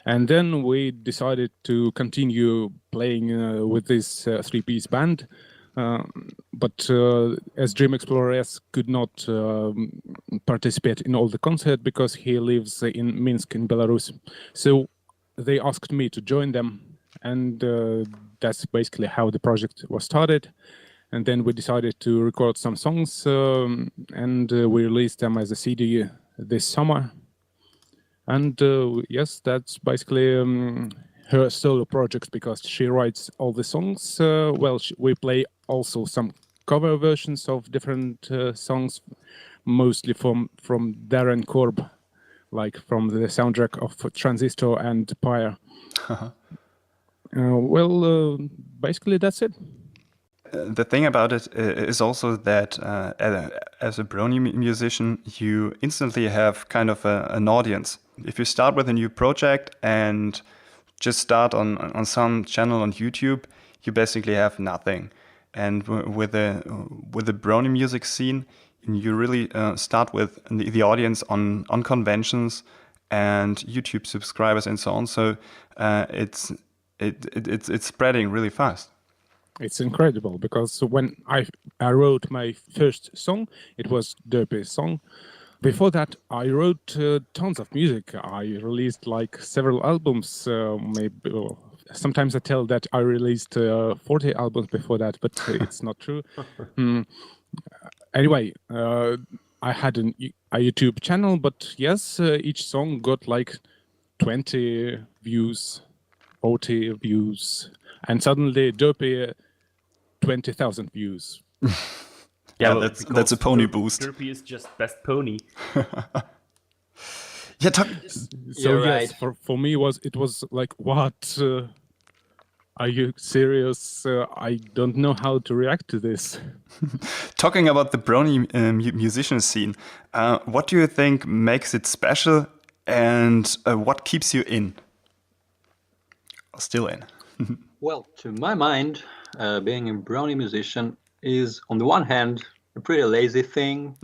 And then we decided to continue playing with this three-piece band. But as Dream Explorer S could not participate in all the concert because he lives in Minsk in Belarus. So they asked me to join them. And that's basically how the project was started. And then we decided to record some songs, and we released them as a CD this summer. And yes, that's basically her solo project because she writes all the songs. We play also some cover versions of different songs, mostly from Darren Korb, like from the soundtrack of Transistor and Pyre. Basically that's it. The thing about it is also that as a Brony musician, you instantly have kind of an audience. If you start with a new project and just start on some channel on YouTube, you basically have nothing. And with the Brony music scene, you really start with the audience on conventions and YouTube subscribers and so on. So it's spreading really fast. It's incredible because when I wrote my first song, it was Derpy song. Before that, I wrote tons of music. I released like several albums. Sometimes I tell that I released 40 albums before that, but it's not true. Anyway, I had a YouTube channel, but yes, each song got like 20 views, 40 views, and suddenly Derpy 20,000 views. Yeah, that's a pony boost. Derpy is just best pony. Yeah, so yes, for me it was like, what? Are you serious? I don't know how to react to this. Talking about the Brony musician scene, what do you think makes it special, and what keeps you in? Still in. Well, to my mind, being a Brony musician is, on the one hand, a pretty lazy thing,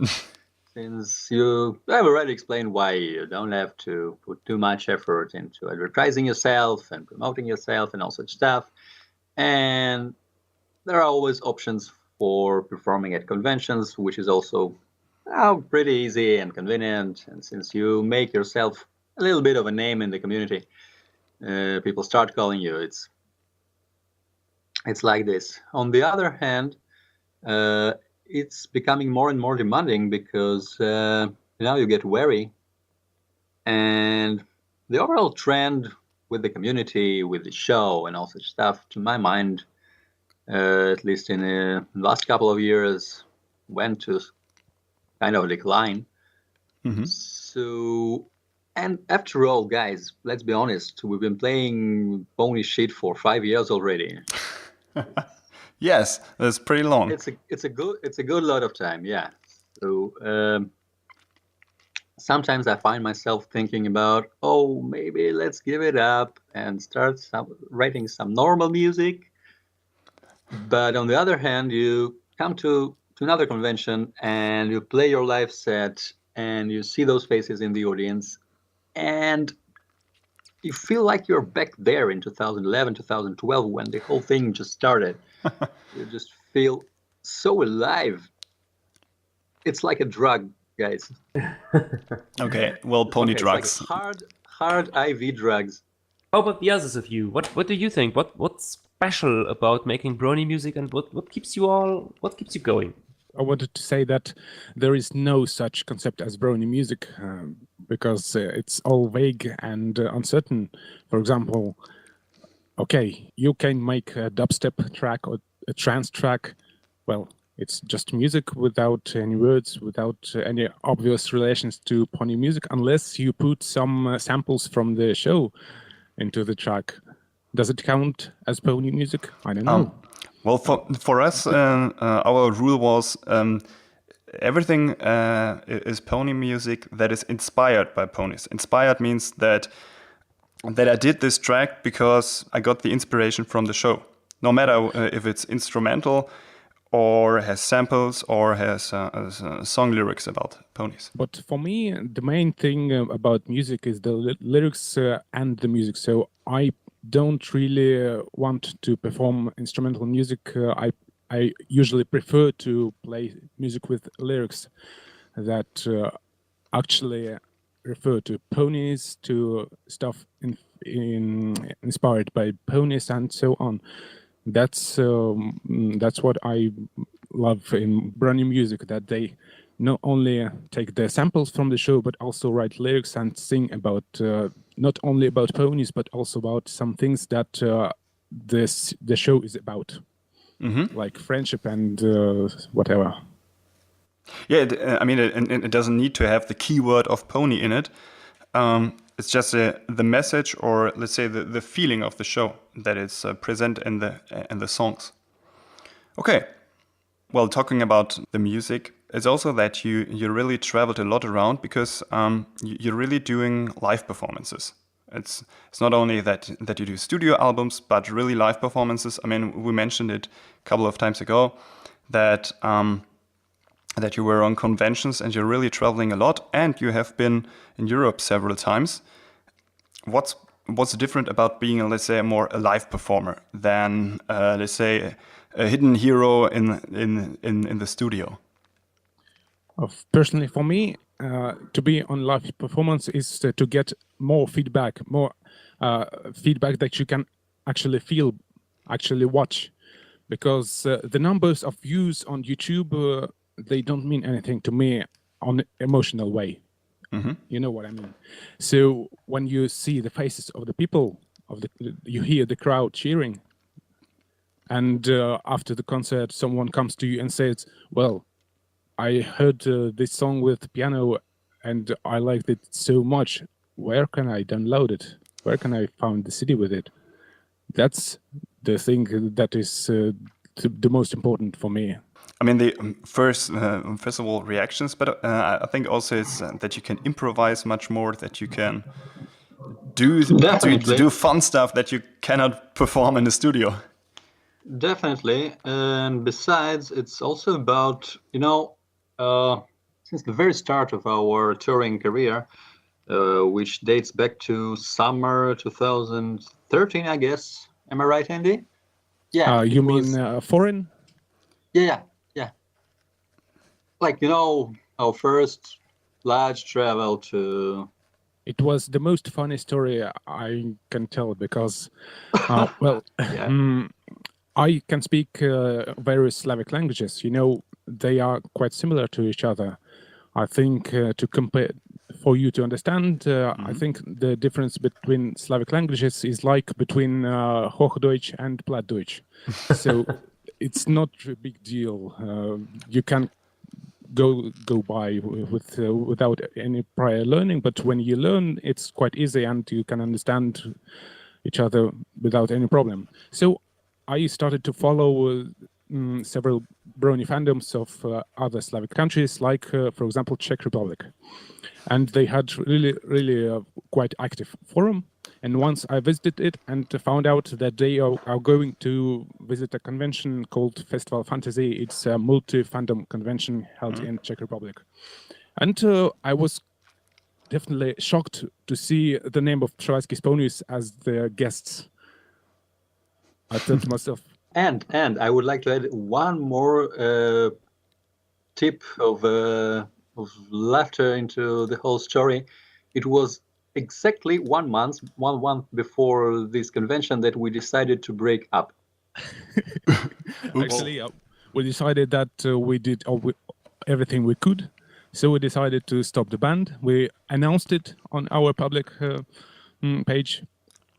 since I've already explained why you don't have to put too much effort into advertising yourself and promoting yourself and all such stuff. And there are always options for performing at conventions, which is also pretty easy and convenient. And since you make yourself a little bit of a name in the community, people start calling you. It's like this. On the other hand, it's becoming more and more demanding because now you get wary, and the overall trend with the community, with the show and all such stuff, to my mind, at least in the last couple of years, went to kind of decline. Mm-hmm. So And after all, guys, let's be honest, we've been playing Pony shit for 5 years already. Yes, that's pretty long. It's a good lot of time, yeah. So sometimes I find myself thinking about, oh, maybe let's give it up and start writing some normal music. But on the other hand, you come to another convention and you play your live set and you see those faces in the audience and you feel like you're back there in 2011, 2012 when the whole thing just started. You just feel so alive. It's like a drug, guys. Okay, well, pony Okay, drugs. it's like hard IV drugs. How about the others of you? What do you think? What's special about making Brony music, and what keeps you going? I wanted to say that there is no such concept as Brony music because it's all vague and uncertain. For example, okay, you can make a dubstep track or a trance track. Well, it's just music without any words, without any obvious relations to Pony music, unless you put some samples from the show into the track. Does it count as Pony music? I don't know. Well, for us, our rule was everything is pony music that is inspired by ponies. Inspired means that I did this track because I got the inspiration from the show. No matter if it's instrumental or has samples or has song lyrics about ponies. But for me, the main thing about music is the lyrics and the music. So I don't really want to perform instrumental music. I usually prefer to play music with lyrics that actually refer to ponies, to stuff inspired by ponies, and so on. That's what I love in Brony music, that they not only take the samples from the show, but also write lyrics and sing about not only about ponies, but also about some things that the show is about, like friendship and whatever. Yeah, I mean, it doesn't need to have the keyword of pony in it. It's just the message, or let's say the feeling of the show that is present in the songs. Okay, well, talking about the music, it's also that you really traveled a lot around because you're really doing live performances. It's not only that you do studio albums, but really live performances. I mean, we mentioned it a couple of times ago that you were on conventions and you're really traveling a lot, and you have been in Europe several times. What's different about being, let's say, a live performer than, let's say, a hidden hero in the studio? Personally, for me, to be on live performance is to get more feedback that you can actually feel, actually watch, because the numbers of views on YouTube, they don't mean anything to me on an emotional way. You know what I mean? So when you see the faces of the people, you hear the crowd cheering, and after the concert, someone comes to you and says, "Well, I heard this song with piano, and I liked it so much. Where can I download it? Where can I find the CD with it?" That's the thing that is the most important for me. I mean, the first of all, reactions, but I think also it's that you can improvise much more, that you can do fun stuff that you cannot perform in the studio. Definitely. And besides, it's also about, since the very start of our touring career, which dates back to summer 2013, I guess. Am I right, Andy? Yeah. You mean foreign? Yeah. Like, our first large travel to... It was the most funny story I can tell because, I can speak various Slavic languages. They are quite similar to each other. I think to compare, for you to understand, I think the difference between Slavic languages is like between Hochdeutsch and Plattdeutsch. So it's not a big deal. You can go by without any prior learning. But when you learn, it's quite easy, and you can understand each other without any problem. So I started to follow several Brony fandoms of other Slavic countries, like, for example, Czech Republic. And they had really quite active forum. And once I visited it and found out that they are going to visit a convention called Festival Fantasy. It's a multi-fandom convention held in Czech Republic. And I was definitely shocked to see the name of Przewalski's Ponies as their guests. I thought to myself... And I would like to add one more tip of laughter into the whole story. It was exactly 1 month before this convention that we decided to break up. Actually, we decided that we did everything we could. So we decided to stop the band. We announced it on our public page.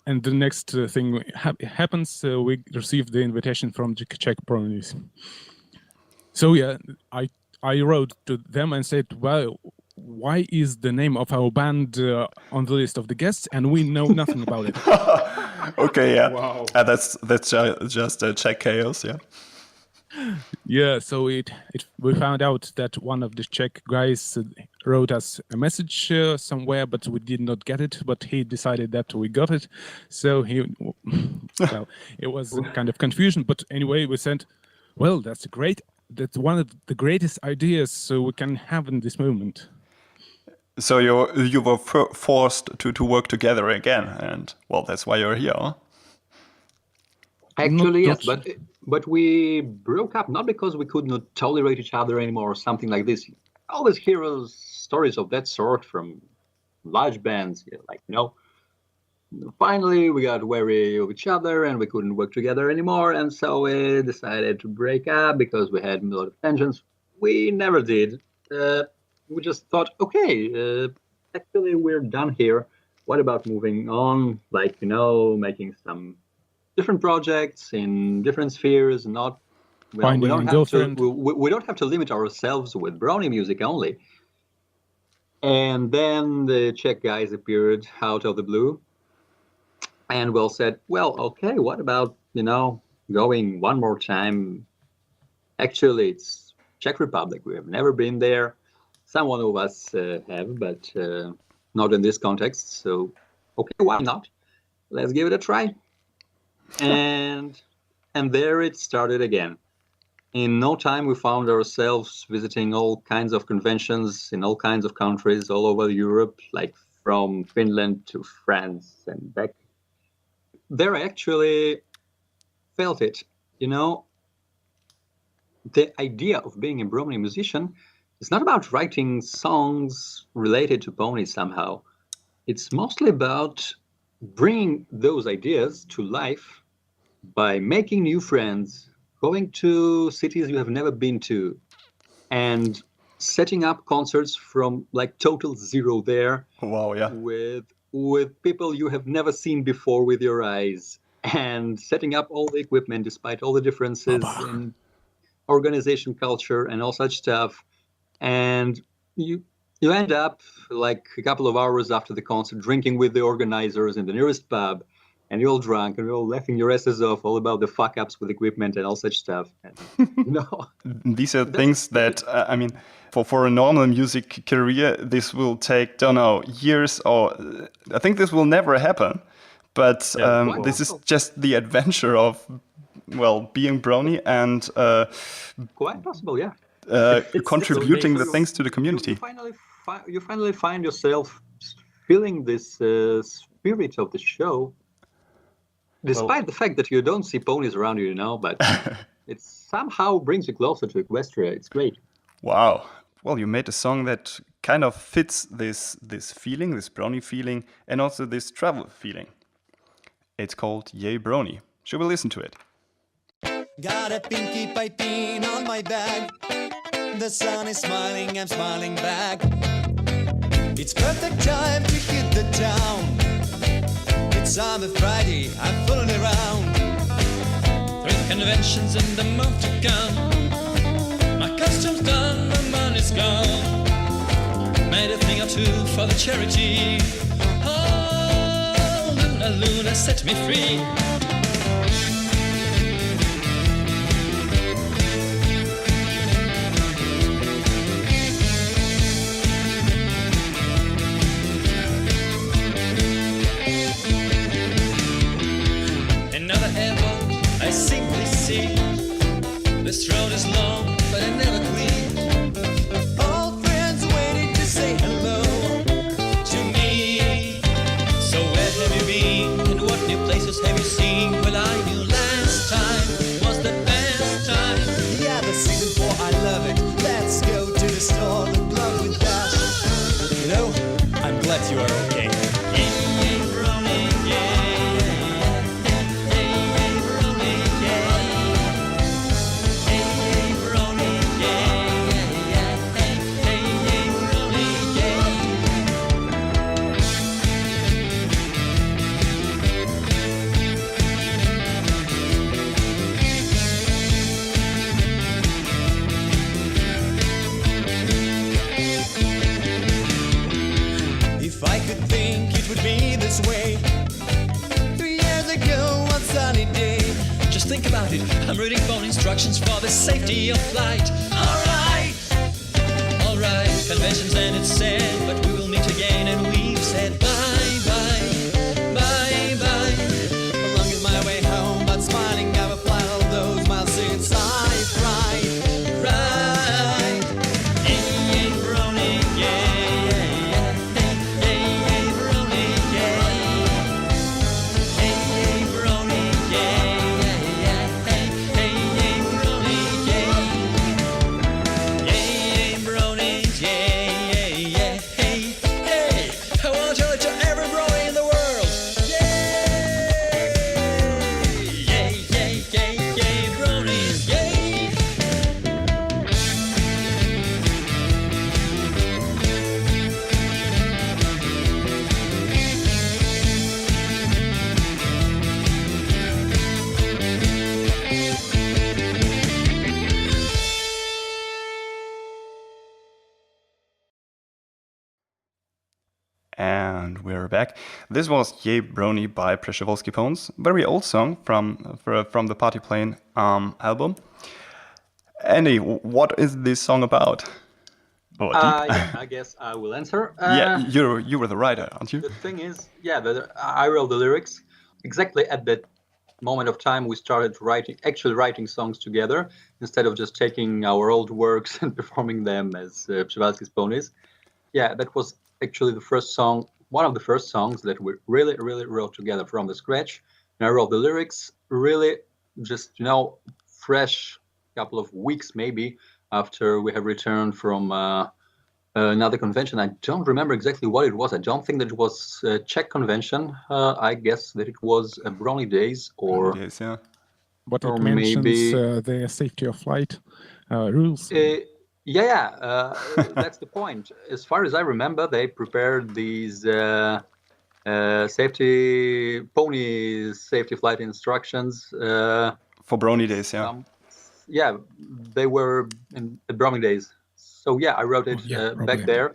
And the next thing happens, we received the invitation from Czech Ponies. So yeah, I wrote to them and said, well, why is the name of our band on the list of the guests and we know nothing about it? Okay, yeah. Wow. That's just Czech chaos, yeah. Yeah, so we found out that one of the Czech guys wrote us a message somewhere, but we did not get it. But he decided that we got it, so well, it was a kind of confusion. But anyway, we said, well, that's one of the greatest ideas we can have in this moment. So you were forced to work together again, and well, that's why you're here. Huh? Actually, yes, but we broke up not because we could not tolerate each other anymore or something like this. I always hear stories of that sort from large bands, like, finally we got wary of each other and we couldn't work together anymore, and so we decided to break up because we had a lot of tensions. We never did. We just thought, okay, actually we're done here. What about moving on, like, making some different projects in different spheres, we don't have to limit ourselves with Brony music only. And then the Czech guys appeared out of the blue and said, well, okay, what about, going one more time? Actually, it's Czech Republic. We have never been there. Some one of us have, but not in this context. So, okay, why not? Let's give it a try. And there it started again. In no time, we found ourselves visiting all kinds of conventions in all kinds of countries all over Europe, like from Finland to France and back. There I actually felt it. The idea of being a Brony musician is not about writing songs related to ponies somehow. It's mostly about bringing those ideas to life by making new friends, going to cities you have never been to, and setting up concerts from like total zero there. Wow, yeah. With people you have never seen before with your eyes, and setting up all the equipment despite all the differences in organization culture and all such stuff. And you end up like a couple of hours after the concert drinking with the organizers in the nearest pub, and you're all drunk and you're all laughing your asses off all about the fuck-ups with equipment and all such stuff. And, these are things that, for a normal music career, this will take, years, or I think this will never happen. But this is just the adventure of, being Brony and... quite possible, yeah. Contributing the things to the community. You finally find yourself feeling this spirit of the show, despite the fact that you don't see ponies around you, but it somehow brings you closer to Equestria. It's great. Wow. Well, you made a song that kind of fits this feeling, this Brony feeling, and also this travel feeling. It's called Yay Brony. Should we listen to it? Got a pinky piping on my bag. The sun is smiling, I'm smiling back. It's perfect time to hit the town. It's on a Friday, I'm fooling around. 3 conventions and the move to come. My costume's done, my money is gone. Made a thing or two for the charity. Oh, Luna, Luna, set me free. Another heaven I simply see. This road is long, but I never clean. Old friends waiting to say hello to me. So where have you been? And what new places have you seen? Well, I knew last time was the best time. Yeah, the season 4, I love it. Let's go to the store, the blog with Dash. You know, I'm glad you are okay. If I could think it would be this way 3 years ago, one sunny day. Just think about it, I'm reading phone instructions for the safety of flight. Alright, alright, conventions and it's said, but we will meet again and we've said bye-bye, bye-bye. Along is my way home, but smiling, I've applied all those miles since I cried. Right. Hey, hey, Brony, yeah, yeah, yeah. Hey, hey, Brony, yeah. Hey, hey, Brony, yeah, yeah, yeah. Hey, hey, Brony, yeah. Hey, Brony, yeah, yeah, yeah. Hey, hey, I wanna tell it to every Brony in the world. Yeah, yeah, yeah, yeah, yeah, Bronies, yeah. And we're back. This was Ye Brony by Przewalski Ponies, very old song from the Party Plane album. Andy, what is this song about? Oh, Yeah, I guess I will answer. yeah, you were the writer, aren't you? The thing is, yeah, I wrote the lyrics exactly at that moment of time. We started actually writing songs together instead of just taking our old works and performing them as Przewalski's Ponies. Yeah, that was actually the first song, one of the first songs that we really, really wrote together from the scratch. And I wrote the lyrics really just, fresh couple of weeks maybe after we have returned from another convention. I don't remember exactly what it was. I don't think that it was a Czech convention. I guess that it was a Brony Days or Yes, yeah. But Or it mentions maybe- the safety of flight rules. That's the point. As far as I remember, they prepared these pony safety flight instructions. For Brony Days, yeah. They were in the Brony Days. So yeah, I wrote it probably. back there.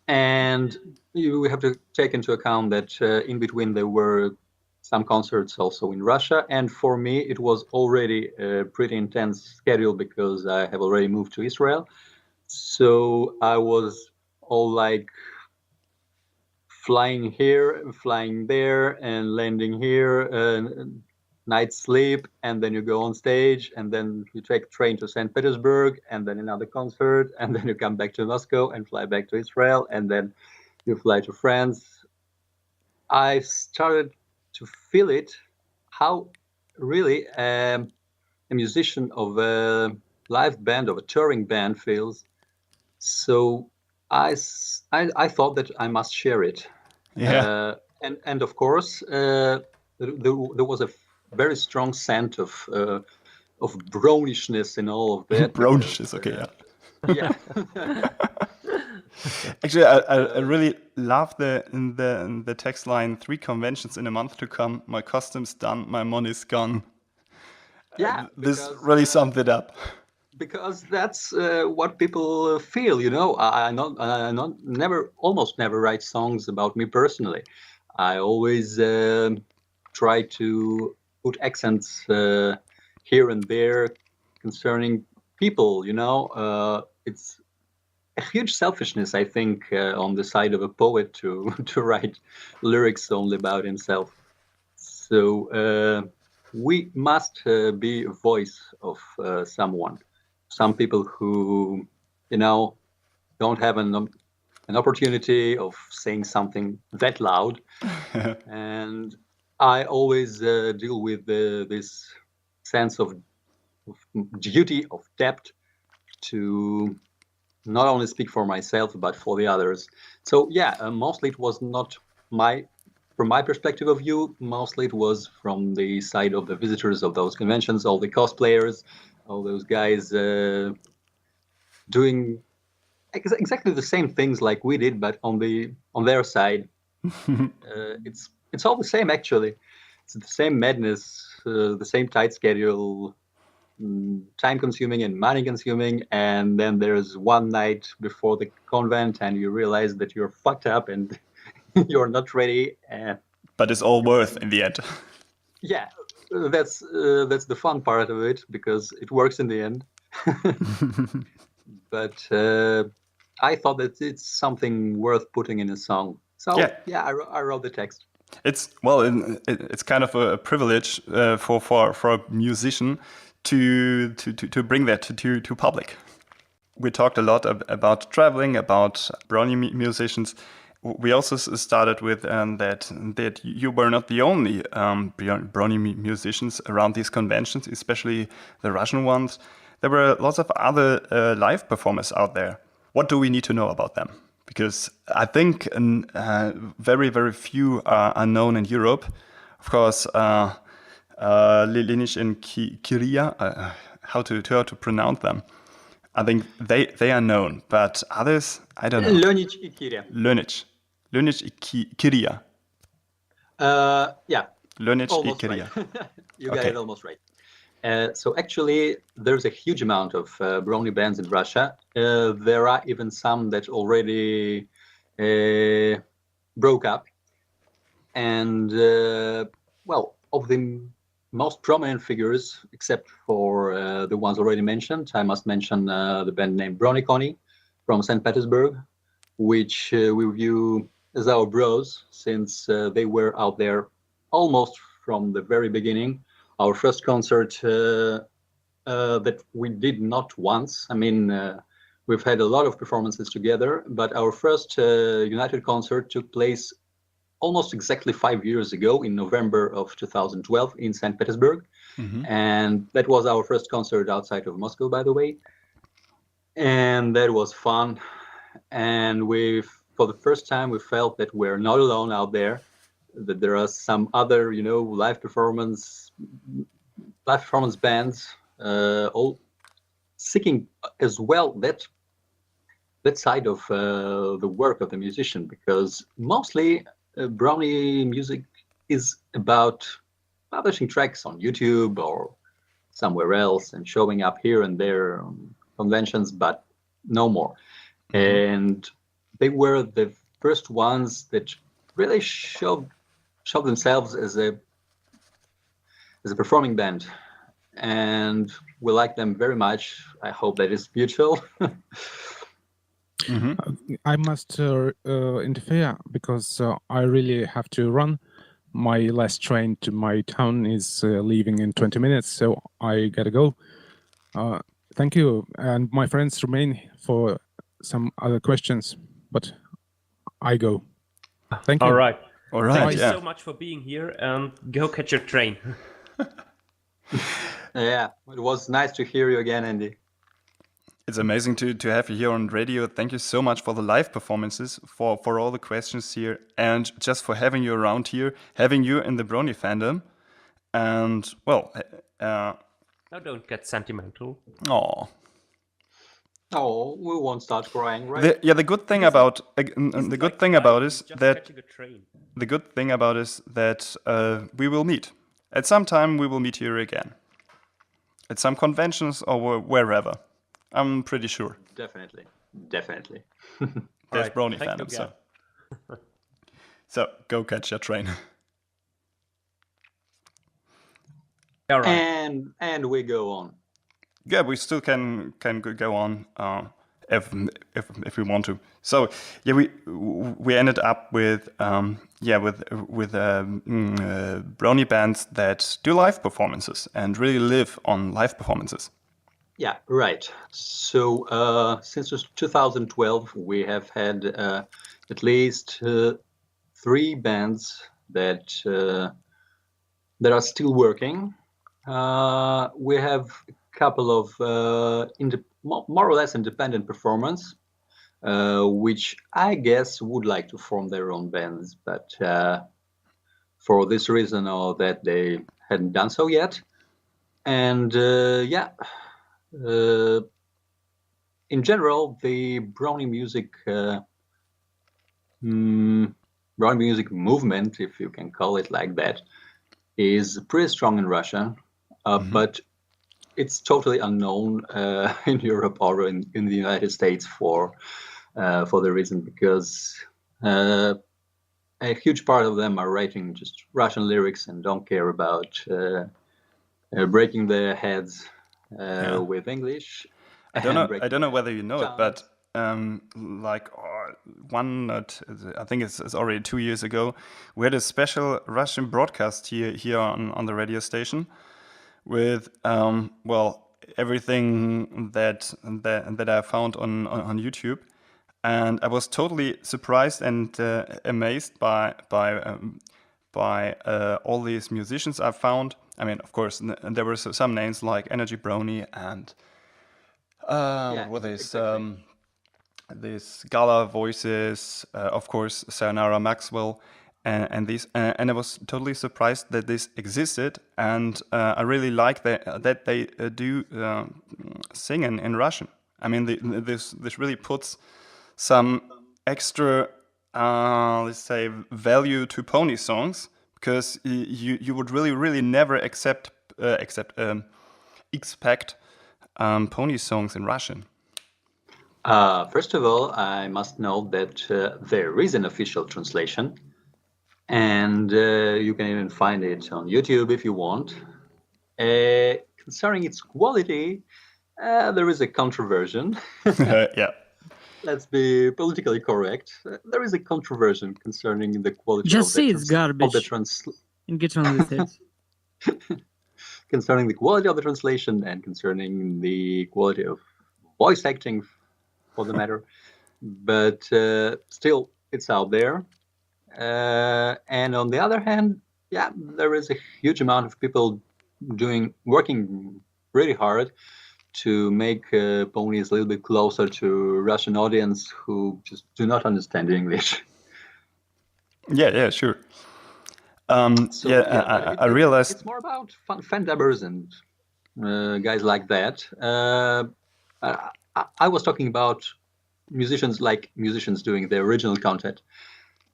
And we have to take into account that in between there were some concerts also in Russia. And for me, it was already a pretty intense schedule because I have already moved to Israel. So I was all like flying here, flying there, and landing here, night sleep, and then you go on stage, and then you take a train to St. Petersburg, and then another concert, and then you come back to Moscow and fly back to Israel, and then you fly to France. I started to feel it, how really a musician of a live band, of a touring band feels. So I thought that I must share it. Yeah. And of course, there was a very strong scent of bronishness in all of that. Bronish is okay, yeah. Yeah. Actually, I really love the text line, 3 conventions in a month to come, my costume's done, my money's gone. Yeah. This because, really summed it up. because that's what people feel. You know, almost never write songs about me personally. I always try to put accents here and there concerning people. You know, it's a huge selfishness, I think, on the side of a poet to write lyrics only about himself. So we must be a voice of someone. Some people who, you know, don't have an opportunity of saying something that loud. And I always deal with this sense of duty, of debt to not only speak for myself, but for the others. So yeah, mostly it was not from my perspective of view, mostly it was from the side of the visitors of those conventions, all the cosplayers, all those guys doing exactly the same things like we did, but on their side. It's all the same, actually. It's the same madness, the same tight schedule, time-consuming and money-consuming, and then there's one night before the convent and you realize that you're fucked up and you're not ready. But it's all worth in the end. Yeah, that's the fun part of it, because it works in the end. But I thought that it's something worth putting in a song. So yeah, I wrote the text. It's kind of a privilege for a musician to bring that to public. We talked a lot about traveling, about Brony musicians. We also started with that you were not the only Brony musicians around these conventions, especially the Russian ones. There were lots of other live performers out there. What do we need to know about them? Because I think very, very few are known in Europe. Of course, Linic and Kiria, how to pronounce them. I think they are known, but others, I don't know. Linic and Kiria. Linic and Kiria. Yeah. Linic and Kiria. Right. You got it almost right. So actually, there's a huge amount of Brony bands in Russia. There are even some that already broke up. And, well, of the most prominent figures, except for the ones already mentioned, I must mention the band named Brony from St. Petersburg, which we view as our bros, since they were out there almost from the very beginning. Our first concert that we did not once. I mean, we've had a lot of performances together, but our first United concert took place almost exactly 5 years ago in November of 2012 in St. Petersburg. Mm-hmm. And that was our first concert outside of Moscow, by the way. And that was fun. And for the first time, we felt that we're not alone out there, that there are some other, live performance bands, all seeking as well that side of the work of the musician, because mostly Brony music is about publishing tracks on YouTube or somewhere else and showing up here and there on conventions, but no more. Mm-hmm. And they were the first ones that really showed themselves as a performing band, and we like them very much. I hope that is mutual. Mm-hmm. I must interfere because I really have to run. My last train to my town is leaving in 20 minutes, so I gotta go. Thank you, and my friends remain for some other questions, but I go. Thank you. All right. Thank you so much for being here, and go catch your train. Yeah, it was nice to hear you again, Andy. It's amazing to have you here on radio. Thank you so much for the live performances, for all the questions here, and just for having you around here, having you in the Brony fandom. And, well... now don't get sentimental. Oh, we won't start crying, right? The good thing about is that we will meet. At some time, we will meet here again. at some conventions or wherever. I'm pretty sure. Definitely. There's Alright, Brony thank fandom, you, so. So, go catch your train. All right. And we go on. Yeah, we still can go on if we want to. So yeah, we ended up with Brony bands that do live performances and really live on live performances. Yeah, right. So since 2012, we have had at least 3 bands that are still working. We have a couple of more or less independent performers, which I guess would like to form their own bands, but for this reason or that they hadn't done so yet. And in general, the Brony music movement, if you can call it like that, is pretty strong in Russia, but it's totally unknown in Europe or in the United States for the reason because a huge part of them are writing just Russian lyrics and don't care about breaking their heads with English. I don't know whether you know it, but I think it's already 2 years ago, we had a special Russian broadcast here on the radio station with everything that I found on YouTube, and I was totally surprised and amazed by all these musicians I found. I mean, of course, there were some names like Energy Brony and these Gala voices, of course, Sayonara Maxwell, and these, and I was totally surprised that this existed, and I really like that they do sing in Russian. I mean, this really puts some extra, let's say, value to pony songs, because you would really never expect pony songs in Russian. First of all, I must note that there is an official translation, and you can even find it on YouTube if you want. Concerning its quality, there is a controversy. Yeah. Let's be politically correct. There is a controversy concerning the quality Just of say it's garbage and get on with it. Concerning the quality of the translation and concerning the quality of voice acting, for the matter, but still, it's out there. And on the other hand, yeah, there is a huge amount of people working really hard to make ponies a little bit closer to Russian audience who just do not understand English. Yeah, sure. I realized it's more about fan dubbers and guys like that. I was talking about musicians doing the original content,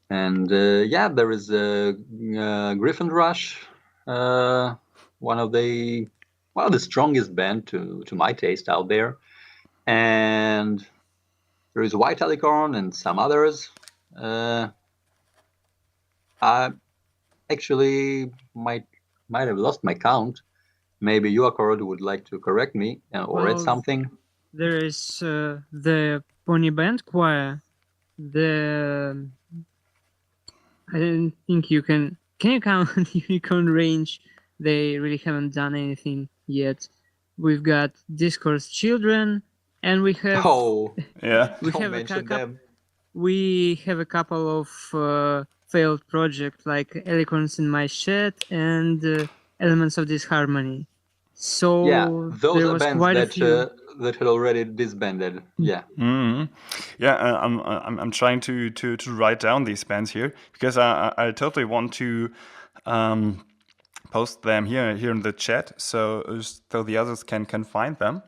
and there is Griffin Rush, one of the strongest band to my taste out there, and there is White Alicorn and some others. I actually might have lost my count. Maybe you, Accord, would like to correct me or add something. There is the pony band choir. I don't think you can. Can you count unicorn range? They really haven't done anything yet. We've got Discourse Children, and we have. Oh, yeah. We have a couple of failed projects like Alicorns in My Shed and Elements of Disharmony. So those are bands that had already disbanded. Yeah. Mm-hmm. Yeah, I'm trying to write down these bands here because I totally want to post them here in the chat so the others can find them.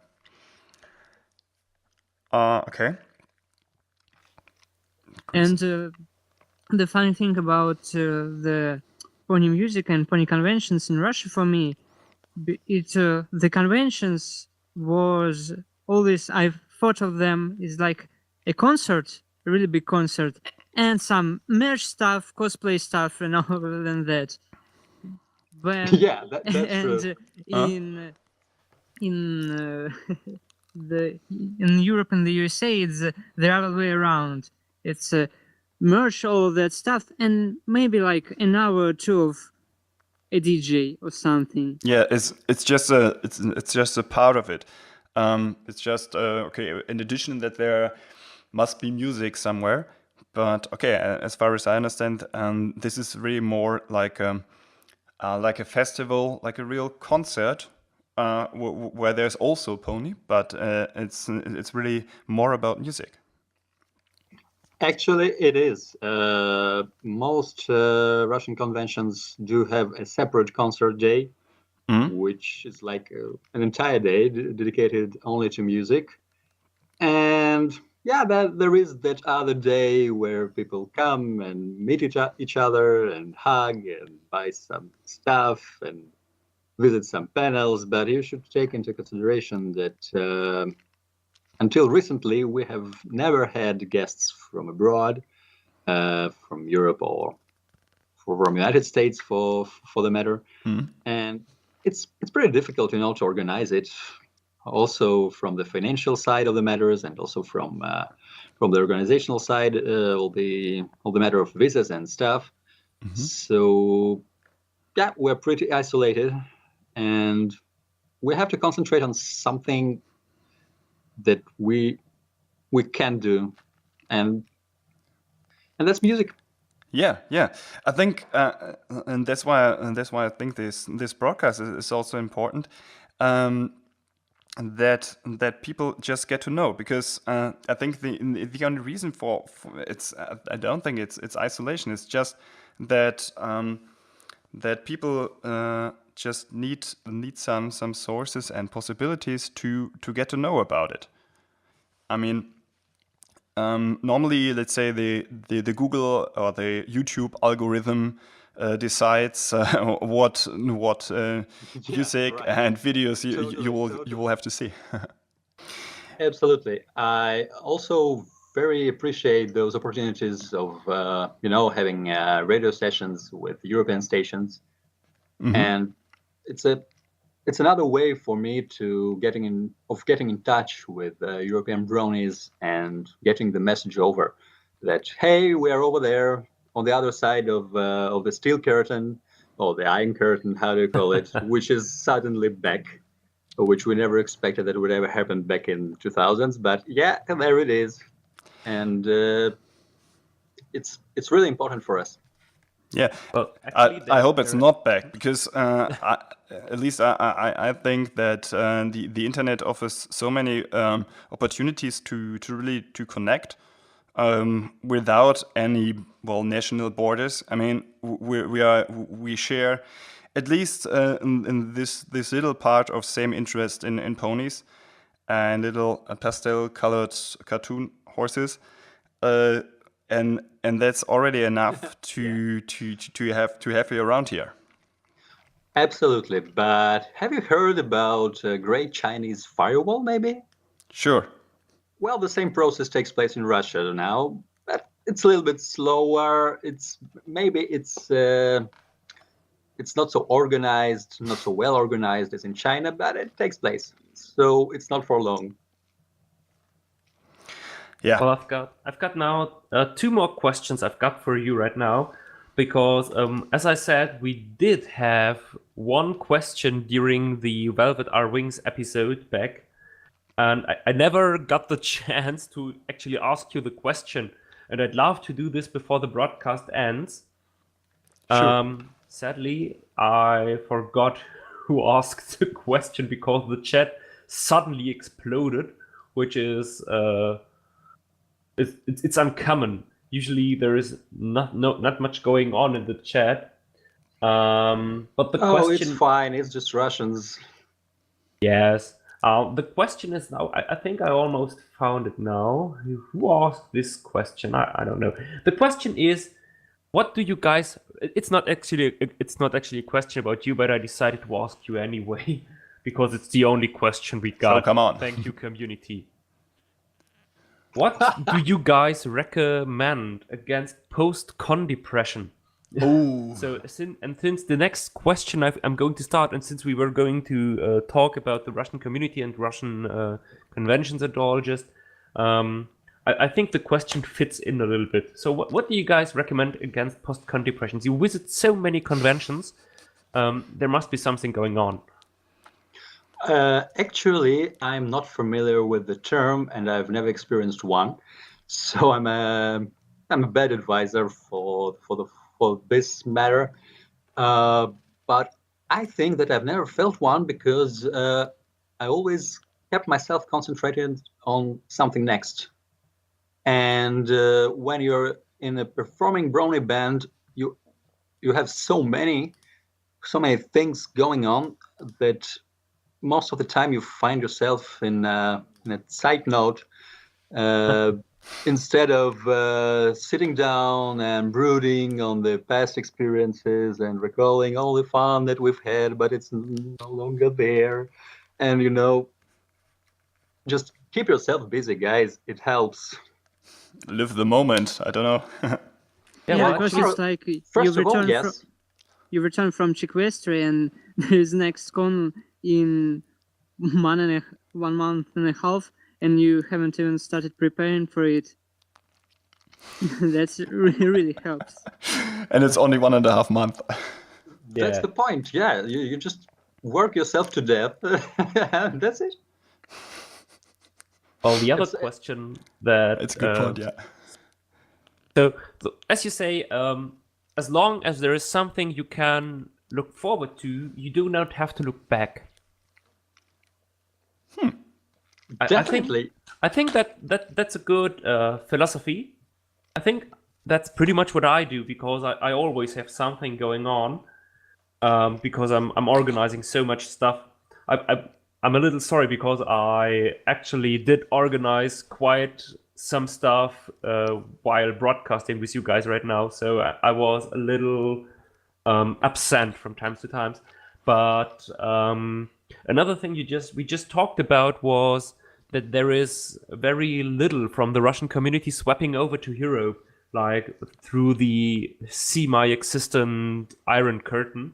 Okay. And the funny thing about the pony music and pony conventions in Russia for me the conventions was always, I've thought of them as like a concert, a really big concert, and some merch stuff, cosplay stuff, and all than that. But Yeah, that's and true. in in Europe and the USA, it's the other way around. It's merch, all of that stuff, and maybe like an hour or two of a DJ or something. Yeah, it's just a part of it. It's just okay. In addition, that there must be music somewhere, but okay. As far as I understand, this is really more like a festival, like a real concert, where there's also pony, but it's really more about music. Actually, it is. Most Russian conventions do have a separate concert day, which is like an entire day dedicated only to music. And yeah, there is that other day where people come and meet each other and hug and buy some stuff and visit some panels. But you should take into consideration that until recently, we have never had guests from abroad, from Europe or from United States, for the matter. And it's pretty difficult, to organize it. Also, from the financial side of the matters, and also from the organizational side, all the matter of visas and stuff. So, yeah, we're pretty isolated, and we have to concentrate on something that we can do, and that's music. Yeah. I think, and that's why I think this broadcast is also important. That people just get to know, because I think the only reason for it's I don't think it's isolation. It's just that that people just need some sources and possibilities to get to know about it. I mean, normally, let's say the Google or the YouTube algorithm decides what music and videos you will have to see. Absolutely. I also very appreciate those opportunities of having radio sessions with European stations, and it's another way for me to getting in touch with European bronies and getting the message over that, hey, we are over there on the other side of the steel curtain, or the iron curtain, how do you call it, which is suddenly back, which we never expected that would ever happen back in 2000s. But yeah, there it is, and it's really important for us. Yeah, Well, I actually, hope it's not back, because at least I think that the internet offers so many opportunities to really to connect without any national borders. I mean, we share at least in this little part of same interest in ponies and little pastel colored cartoon horses. And that's already enough to have you around here. Absolutely. But have you heard about Great Chinese Firewall, maybe? Sure. Well, the same process takes place in Russia now, but it's a little bit slower. It's not so organized, not so well organized as in China, but it takes place. So it's not for long. Yeah. Well, I've got now two more questions I've got for you right now, because as I said, we did have one question during the Velvet Are Wings episode back, and I never got the chance to actually ask you the question, and I'd love to do this before the broadcast ends. Sure. Sadly, I forgot who asked the question because the chat suddenly exploded, which is it's uncommon. Usually there is not much going on in the chat. But the question, it's fine. It's just Russians. yes. The question is now, I think I almost found it now. Who asked this question? I don't know. The question is, What do you guys? It's not actually a question about you, but I decided to ask you anyway because it's the only question we got. So come on. Thank you, community. What do you guys recommend against post-con depression? Oh. So since the next question I'm going to start, and since we were going to talk about the Russian community and Russian conventions and all, just I think the question fits in a little bit. So what do you guys recommend against post-con depressions? You visit so many conventions, there must be something going on. Actually, I'm not familiar with the term, and I've never experienced one. So I'm a bad advisor for this matter. But I think that I've never felt one because I always kept myself concentrated on something next. And when you're in a performing Brony band, you have so many things going on that most of the time you find yourself in a side note instead of sitting down and brooding on the past experiences and recalling all the fun that we've had, but it's no longer there. And just keep yourself busy, guys. It helps. Live the moment. I don't know. Yeah, because it's like you return from Sequestry and there's next con in 1 month and a half, and you haven't even started preparing for it. That's really helps. And it's only 1.5 months. Yeah. That's the point. Yeah, you just work yourself to death. And that's it. Well, the other question that... It's a good point, yeah. So, as you say, as long as there is something you can look forward to, you do not have to look back. Definitely. I think that's a good philosophy. I think that's pretty much what I do because I always have something going on because I'm organizing so much stuff. I'm a little sorry because I actually did organize quite some stuff while broadcasting with you guys right now. So I was a little absent from time to time. But another thing we just talked about was that there is very little from the Russian community sweeping over to Europe, like through the semi-existent Iron Curtain.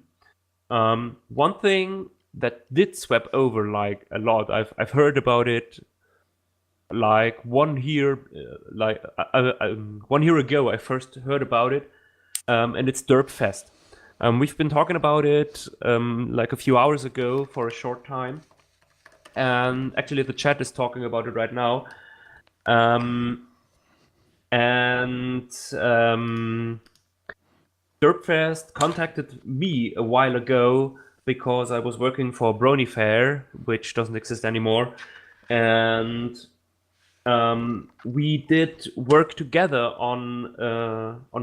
One thing that did sweep over like a lot, I've heard about it like 1 year, 1 year ago I first heard about it, and it's Derp Fest. We've been talking about it like a few hours ago for a short time, and actually the chat is talking about it right now. Derpfest contacted me a while ago because I was working for Brony Fair, which doesn't exist anymore, and we did work together on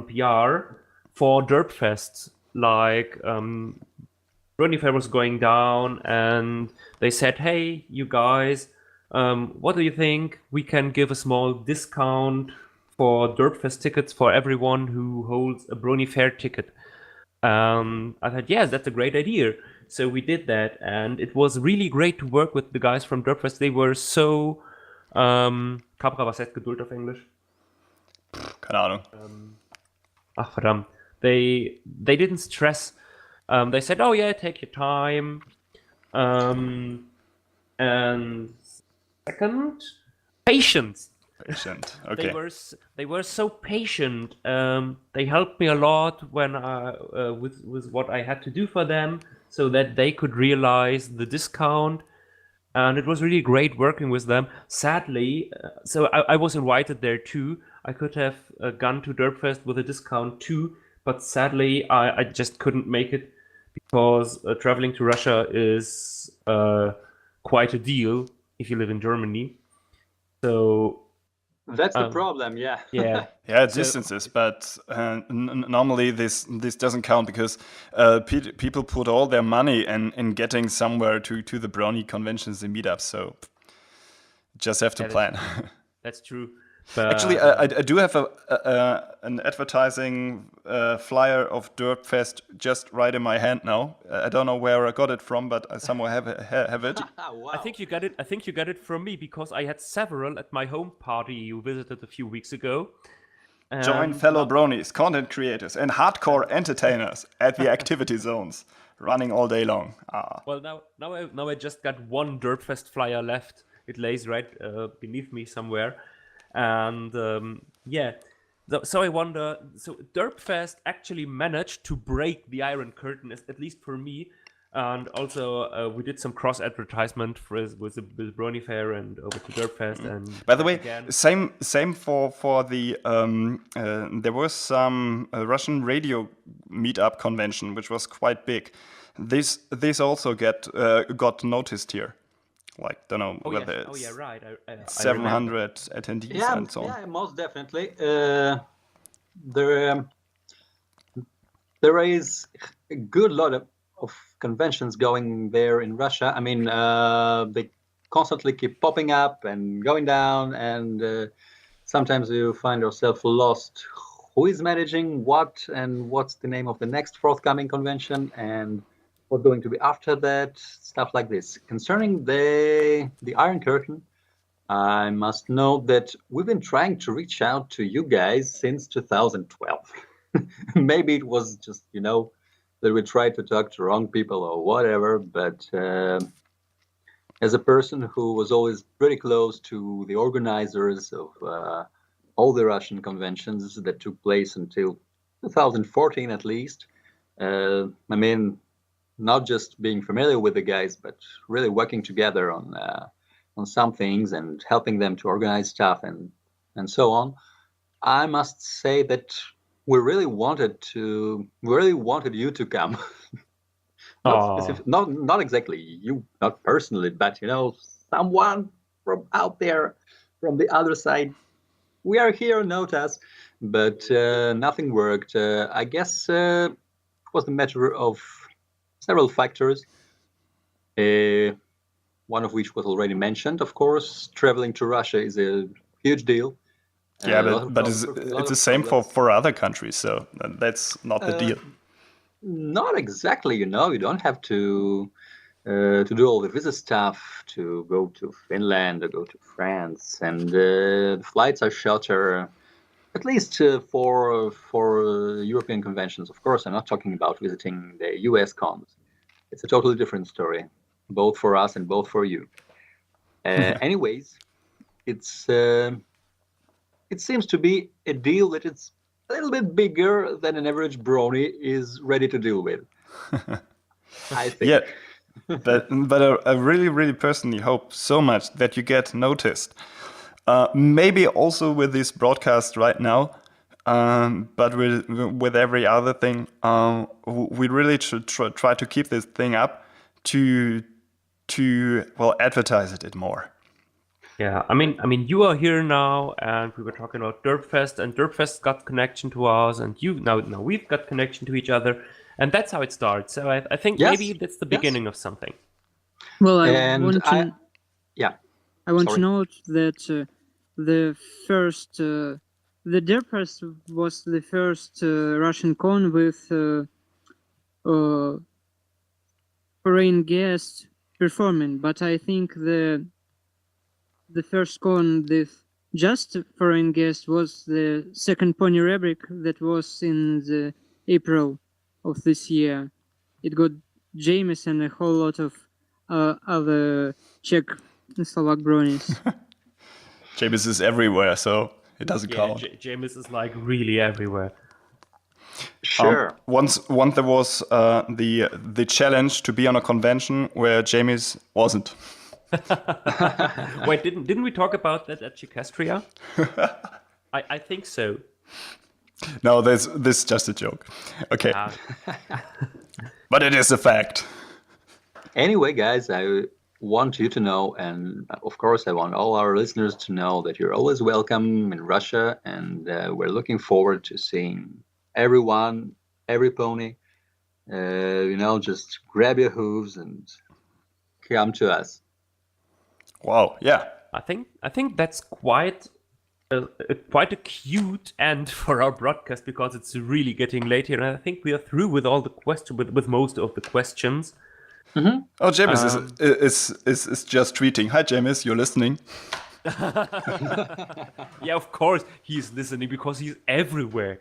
PR for Derpfest. Like Brony Fair was going down, and they said, "Hey, you guys, what do you think? We can give a small discount for Derpfest tickets for everyone who holds a Brony Fair ticket." I thought, yes, that's a great idea. So we did that, and it was really great to work with the guys from Derpfest. They were so... Capra, was heißt Geduld auf Englisch? Keine Ahnung. Ach, verdammt. They didn't stress. They said, "Oh yeah, take your time." And second, patience. Patient. Okay. They were so patient. They helped me a lot when with what I had to do for them, so that they could realize the discount. And it was really great working with them. Sadly, so I was invited there too. I could have gone to Derpfest with a discount too, but sadly I just couldn't make it because traveling to Russia is quite a deal if you live in Germany. So that's the problem, yeah. Yeah. Yeah, distances, but normally this doesn't count because people put all their money in getting somewhere to the Brony conventions and meetups, so just have to plan. That's true. But, Actually, I do have an advertising flyer of Derpfest just right in my hand now. I don't know where I got it from, but I somewhere have it. Wow. I think you got it. I think you got it from me because I had several at my home party you visited a few weeks ago. Join fellow bronies, content creators, and hardcore entertainers at the activity zones, running all day long. Well, now I just got one Derpfest flyer left. It lays right beneath me somewhere, and yeah. So I wonder. So Derpfest actually managed to break the Iron Curtain, at least for me. And also, we did some cross advertisement with Brony Fair and over to Derpfest. And by the way, again, same for the there was some Russian radio meetup convention which was quite big. This also got noticed here. Like don't know whether it's right. I 700 attendees and so on. Yeah, most definitely. There is a good lot of conventions going there in Russia. I mean, they constantly keep popping up and going down, and sometimes you find yourself lost. Who is managing what, and what's the name of the next forthcoming convention, and what's going to be after that? Stuff like this. Concerning the Iron Curtain, I must note that we've been trying to reach out to you guys since 2012. Maybe it was just, that we tried to talk to wrong people or whatever, but as a person who was always pretty close to the organizers of all the Russian conventions that took place until 2014 at least, I mean, not just being familiar with the guys, but really working together on some things and helping them to organize stuff and so on, I must say that we really wanted you to come. Not exactly you, not personally, but someone from out there, from the other side. We are here, note us, but nothing worked. I guess it was a matter of several factors. One of which was already mentioned, of course. Traveling to Russia is a huge deal. Yeah, but it's the same for other countries, so that's not the deal. Not exactly, you don't have to do all the visa stuff, to go to Finland or go to France, and the flights are shorter, at least for European conventions. Of course, I'm not talking about visiting the US cons. It's a totally different story, both for us and both for you. Anyways, it seems to be a deal that it's a little bit bigger than an average brony is ready to deal with. I think. Yeah, but I really, really personally hope so much that you get noticed. Maybe also with this broadcast right now, but with every other thing, we really should try to keep this thing up to advertise it more. Yeah, I mean, you are here now, and we were talking about Derpfest, and Derpfest got connection to us, and now we've got connection to each other, and that's how it starts. So I think maybe that's the beginning of something. Well, I want to note that the Derpfest was the first Russian con with foreign guests performing, but I think the first con with just foreign guests was the second Pony Rubric that was in the April of this year. It got James and a whole lot of other Czech and Slovak bronies. James is everywhere, so it doesn't count. James is like really everywhere. Sure. Once there was the challenge to be on a convention where James wasn't. Wait, didn't we talk about that at Chicastria? I think so. No, this is just a joke. Okay. But it is a fact. Anyway, guys, I want you to know, and of course I want all our listeners to know, that you're always welcome in Russia, and we're looking forward to seeing everyone, every pony. Just grab your hooves and come to us. Wow, yeah. I think that's quite quite a cute end for our broadcast because it's really getting late here, and I think we are through with all the with most of the questions. Oh, James is just tweeting. Hi, James, you're listening. Yeah, of course he's listening because he's everywhere.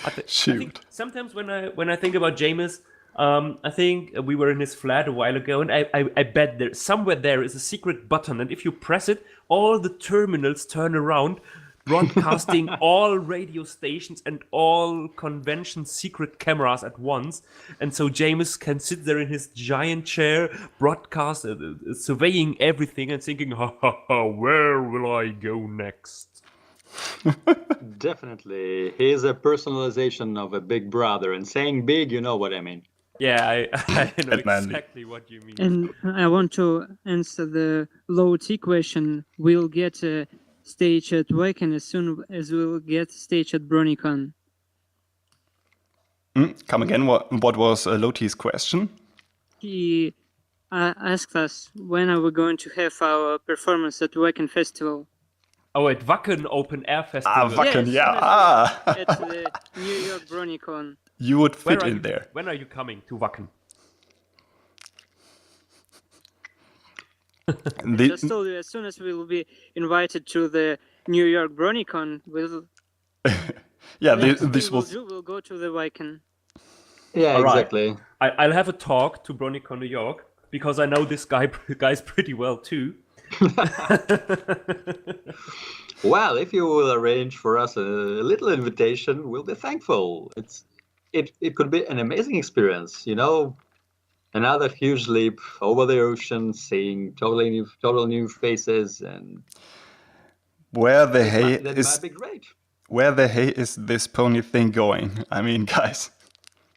I think sometimes when I think about James, I think we were in his flat a while ago, and I bet somewhere there is a secret button, and if you press it, all the terminals turn around, broadcasting all radio stations and all convention secret cameras at once. And so James can sit there in his giant chair, broadcast, surveying everything and thinking, ha ha ha, where will I go next? Definitely. He is a personalization of a big brother, and saying big, you know what I mean. Yeah, I know exactly what you mean. And I want to answer the low T question. We'll get a stage at Wacken as soon as we'll get stage at BronyCon. Come again, what was Loti's question? He asked us when are we going to have our performance at Wacken Festival. Oh, at Wacken Open Air Festival. Wacken, Yes, yeah. At the New York BronyCon. You would fit in there. When are you coming to Wacken? I just told you, as soon as we will be invited to the New York BronyCon, we'll we'll go to the Wacken. Yeah, All right. exactly. I'll have a talk to BronyCon New York because I know this guys pretty well too. Well, if you will arrange for us a little invitation, we'll be thankful. It could be an amazing experience, you know. Another huge leap over the ocean, seeing total new faces, and where the might be great. Where the hey is this pony thing going? I mean, guys,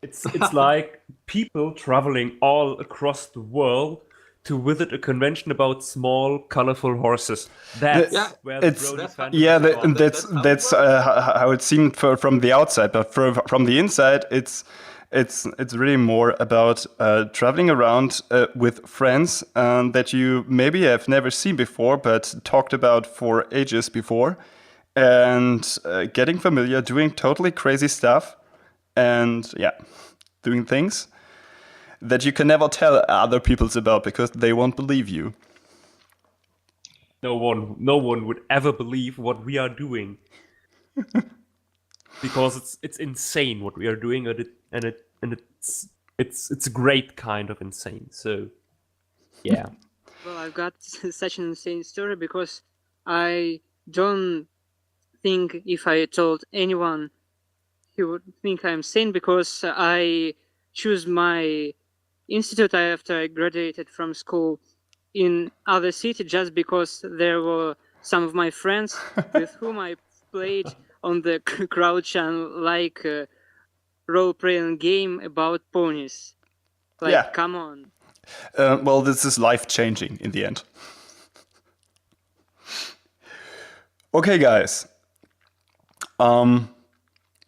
it's like people traveling all across the world to visit a convention about small, colorful horses. That's where the Brony fandom is gone. that's how it seemed from the outside, but from the inside, it's really more about traveling around with friends that you maybe have never seen before, but talked about for ages before, and getting familiar, doing totally crazy stuff, and doing things that you can never tell other people about because they won't believe you. No one would ever believe what we are doing. Because it's insane what we are doing, and it's a great kind of insane. So, yeah. Well, I've got such an insane story because I don't think if I told anyone, he would think I'm sane because I choose my institute after I graduated from school in other city just because there were some of my friends with whom I played on the crowd channel like a role-playing game about ponies. Come on. Well, this is life-changing in the end. Okay, guys.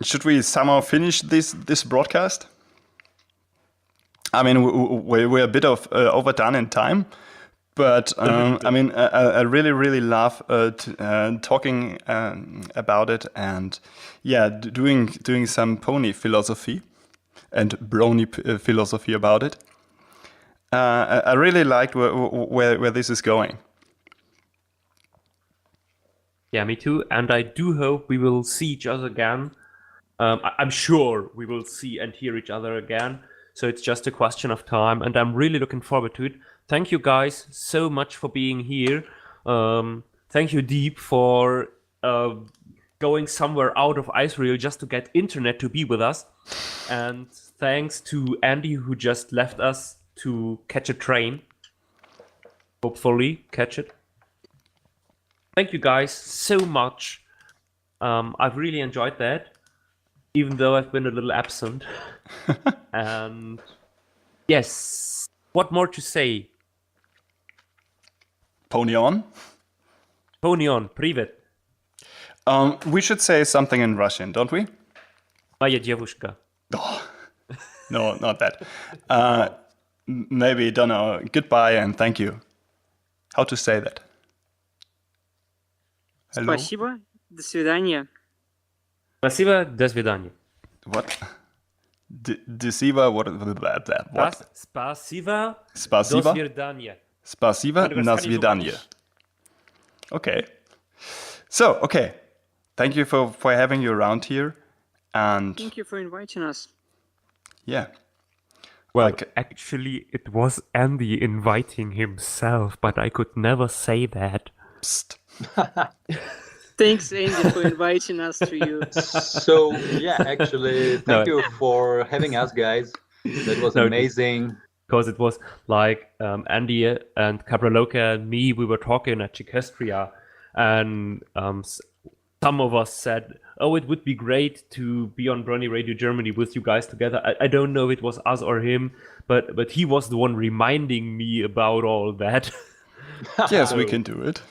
Should we somehow finish this broadcast? I mean, we're a bit of overdone in time, but I mean, I really, really love talking about it, and doing some pony philosophy and brony philosophy about it. I really liked where this is going. Yeah, me too. And I do hope we will see each other again. I'm sure we will see and hear each other again. So it's just a question of time, and I'm really looking forward to it. Thank you guys so much for being here. Thank you, Deep, for going somewhere out of Israel just to get internet to be with us. And thanks to Andy, who just left us to catch a train. Hopefully catch it. Thank you guys so much. I've really enjoyed that, even though I've been a little absent. And yes, what more to say? Pony on? Pony on, privet. We should say something in Russian, don't we? Моя девушка. Oh, no, not that. Maybe, don't know, goodbye and thank you. How to say that? Hello? Спасибо. До свидания. Спасибо, до свидания. What? Deceiver, what? Спасибо, Спасибо. до свидания. Спасибо, на свидание. Okay. So, okay. Thank you for having you around here. And Thank you for inviting us. yeah. Well, Like- actually, it was Andy inviting himself, but I could never say that. Psst. Thanks, Andy, for inviting us to you. So yeah, actually, thank you for having us, guys. That was No, amazing. Because it was like Andy and Cabraloca and me, we were talking at Czechestria, and some of us said, oh, it would be great to be on Brony Radio Germany with you guys together. I don't know if it was us or him, but he was the one reminding me about all that. Yes, we can do it.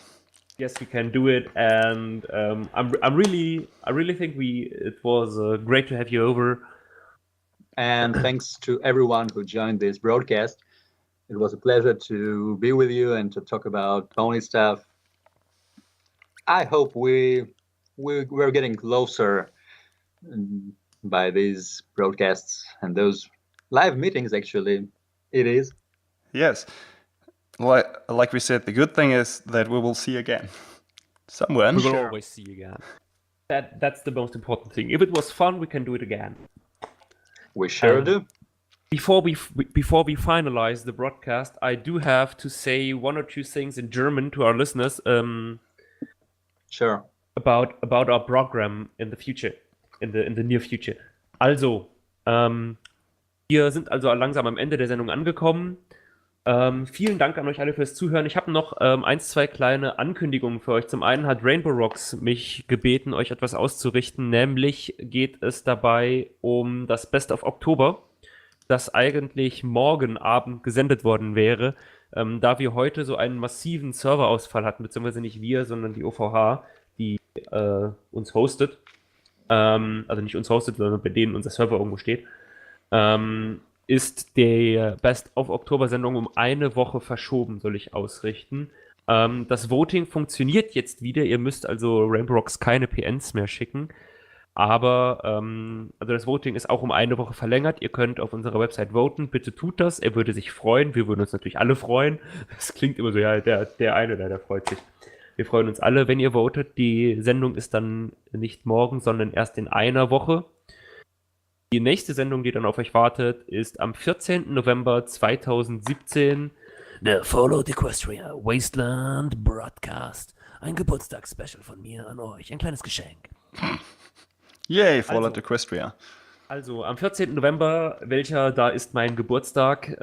Yes, we can do it, and I really think it was great to have you over. And thanks to everyone who joined this broadcast. It was a pleasure to be with you and to talk about pony stuff. I hope we're getting closer by these broadcasts and those live meetings. Actually, it is. Yes. Like we said, the good thing is that we will see again. Somewhere. We will always see you again. That's the most important thing. If it was fun, we can do it again. We sure do. Before we finalize the broadcast, I do have to say one or two things in German to our listeners. Sure. About our program in the future, in the near future. Also, wir sind also langsam am Ende der Sendung angekommen. Vielen Dank an euch alle fürs Zuhören. Ich habe noch 2 kleine Ankündigungen für euch. Zum einen hat Rainbow Rocks mich gebeten, euch etwas auszurichten. Nämlich geht es dabei um das Best of Oktober, das eigentlich morgen Abend gesendet worden wäre, da wir heute so einen massiven Serverausfall hatten, beziehungsweise nicht wir, sondern die OVH, die uns hostet. Also nicht uns hostet, sondern bei denen unser Server irgendwo steht. Ist der Best of Oktober-Sendung um eine Woche verschoben, soll ich ausrichten. Das Voting funktioniert jetzt wieder. Ihr müsst also Rainbow Rocks keine PNs mehr schicken. Aber also das Voting ist auch um eine Woche verlängert. Ihr könnt auf unserer Website voten. Bitte tut das. Er würde sich freuen. Wir würden uns natürlich alle freuen. Das klingt immer so, ja, der eine, der freut sich. Wir freuen uns alle, wenn ihr votet. Die Sendung ist dann nicht morgen, sondern erst in einer Woche. Die nächste Sendung, die dann auf euch wartet, ist am 14. November 2017. Der Fallout Equestria Wasteland Broadcast. Ein Geburtstagsspecial von mir an euch. Ein kleines Geschenk. Yay, Fallout Equestria. Also am 14. November, welcher da ist mein Geburtstag,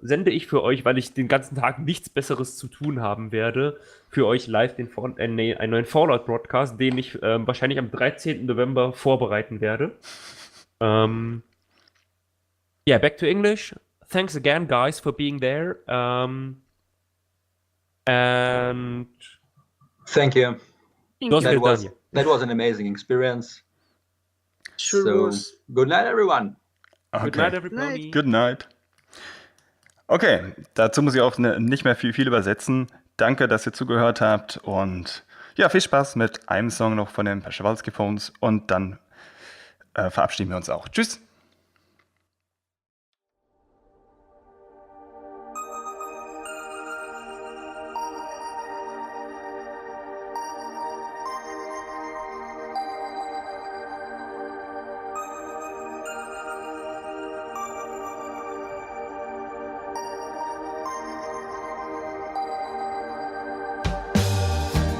sende ich für euch, weil ich den ganzen Tag nichts Besseres zu tun haben werde, für euch live einen neuen Fallout-Broadcast, den ich wahrscheinlich am 13. November vorbereiten werde. Yeah, back to English. Thanks again, guys, for being there. And Thank you. Thank you. That was an amazing experience. Sure was. Good night, everyone. good night, everybody. Good night. Okay, dazu muss ich auch nicht mehr viel übersetzen. Danke, dass ihr zugehört habt und ja, viel Spaß mit einem Song noch von den Przewalski Phones und dann verabschieden wir uns auch. Tschüss.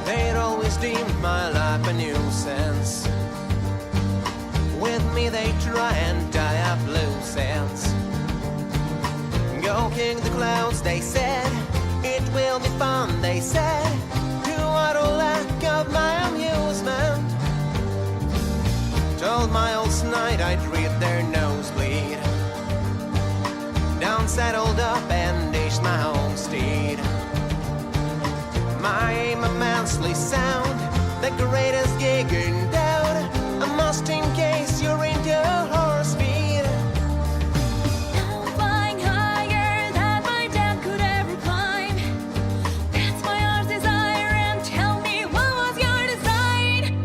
They'd always deem my life a nuisance. With me they try and tie up loose ends. Go king the clouds, they said. It will be fun, they said. To utter lack of my amusement. Told my old snide I'd read their nosebleed. Down settled up and ditched my homestead. My aim immensely sound, the greatest gig in town. I must in case you're into horse speed. Now flying higher than my dad could ever climb. That's my heart's desire, and tell me what was your design?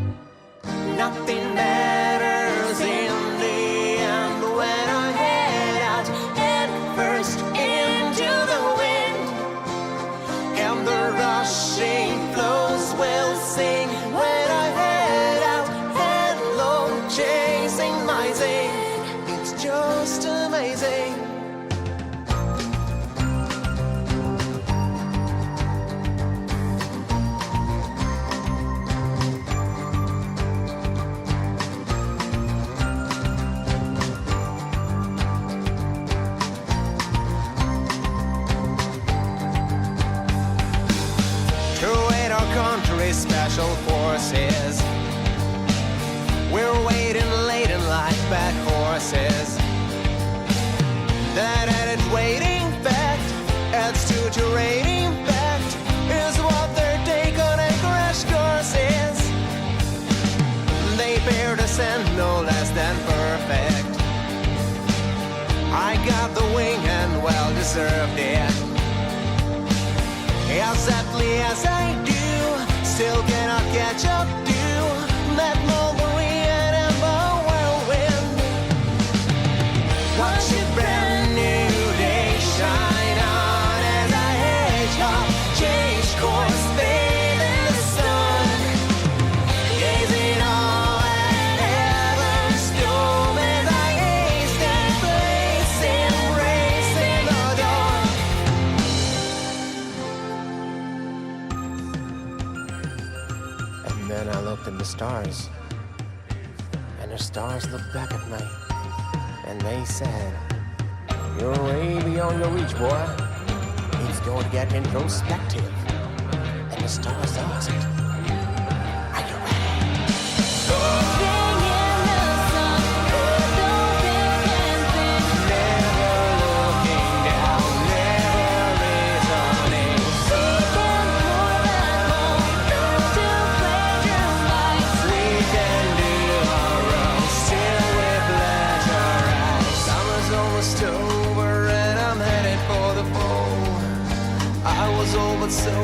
special forces. We're waiting late in life, back horses. That added waiting fact adds to rating fact is what their take on a crash course is. They bear the sand no less than perfect. I got the wing and well deserved it. Exactly as I do, still cannot catch up to that mulberry and amber whirlwind. Watch a brand new day shine on as I hedge up, change course, bathe in the sun, gazing all at heaven's dome as I ace that place in race in the dawn. And then I looked at the stars, and the stars looked back at me, and they said, "You're way beyond your reach, boy. It's going to get introspective." And the stars asked, "Are you ready?" Never looking down, never reasoning. We can do our own, still with leisure eyes. Summer's almost over and I'm headed for the fall. I was all but so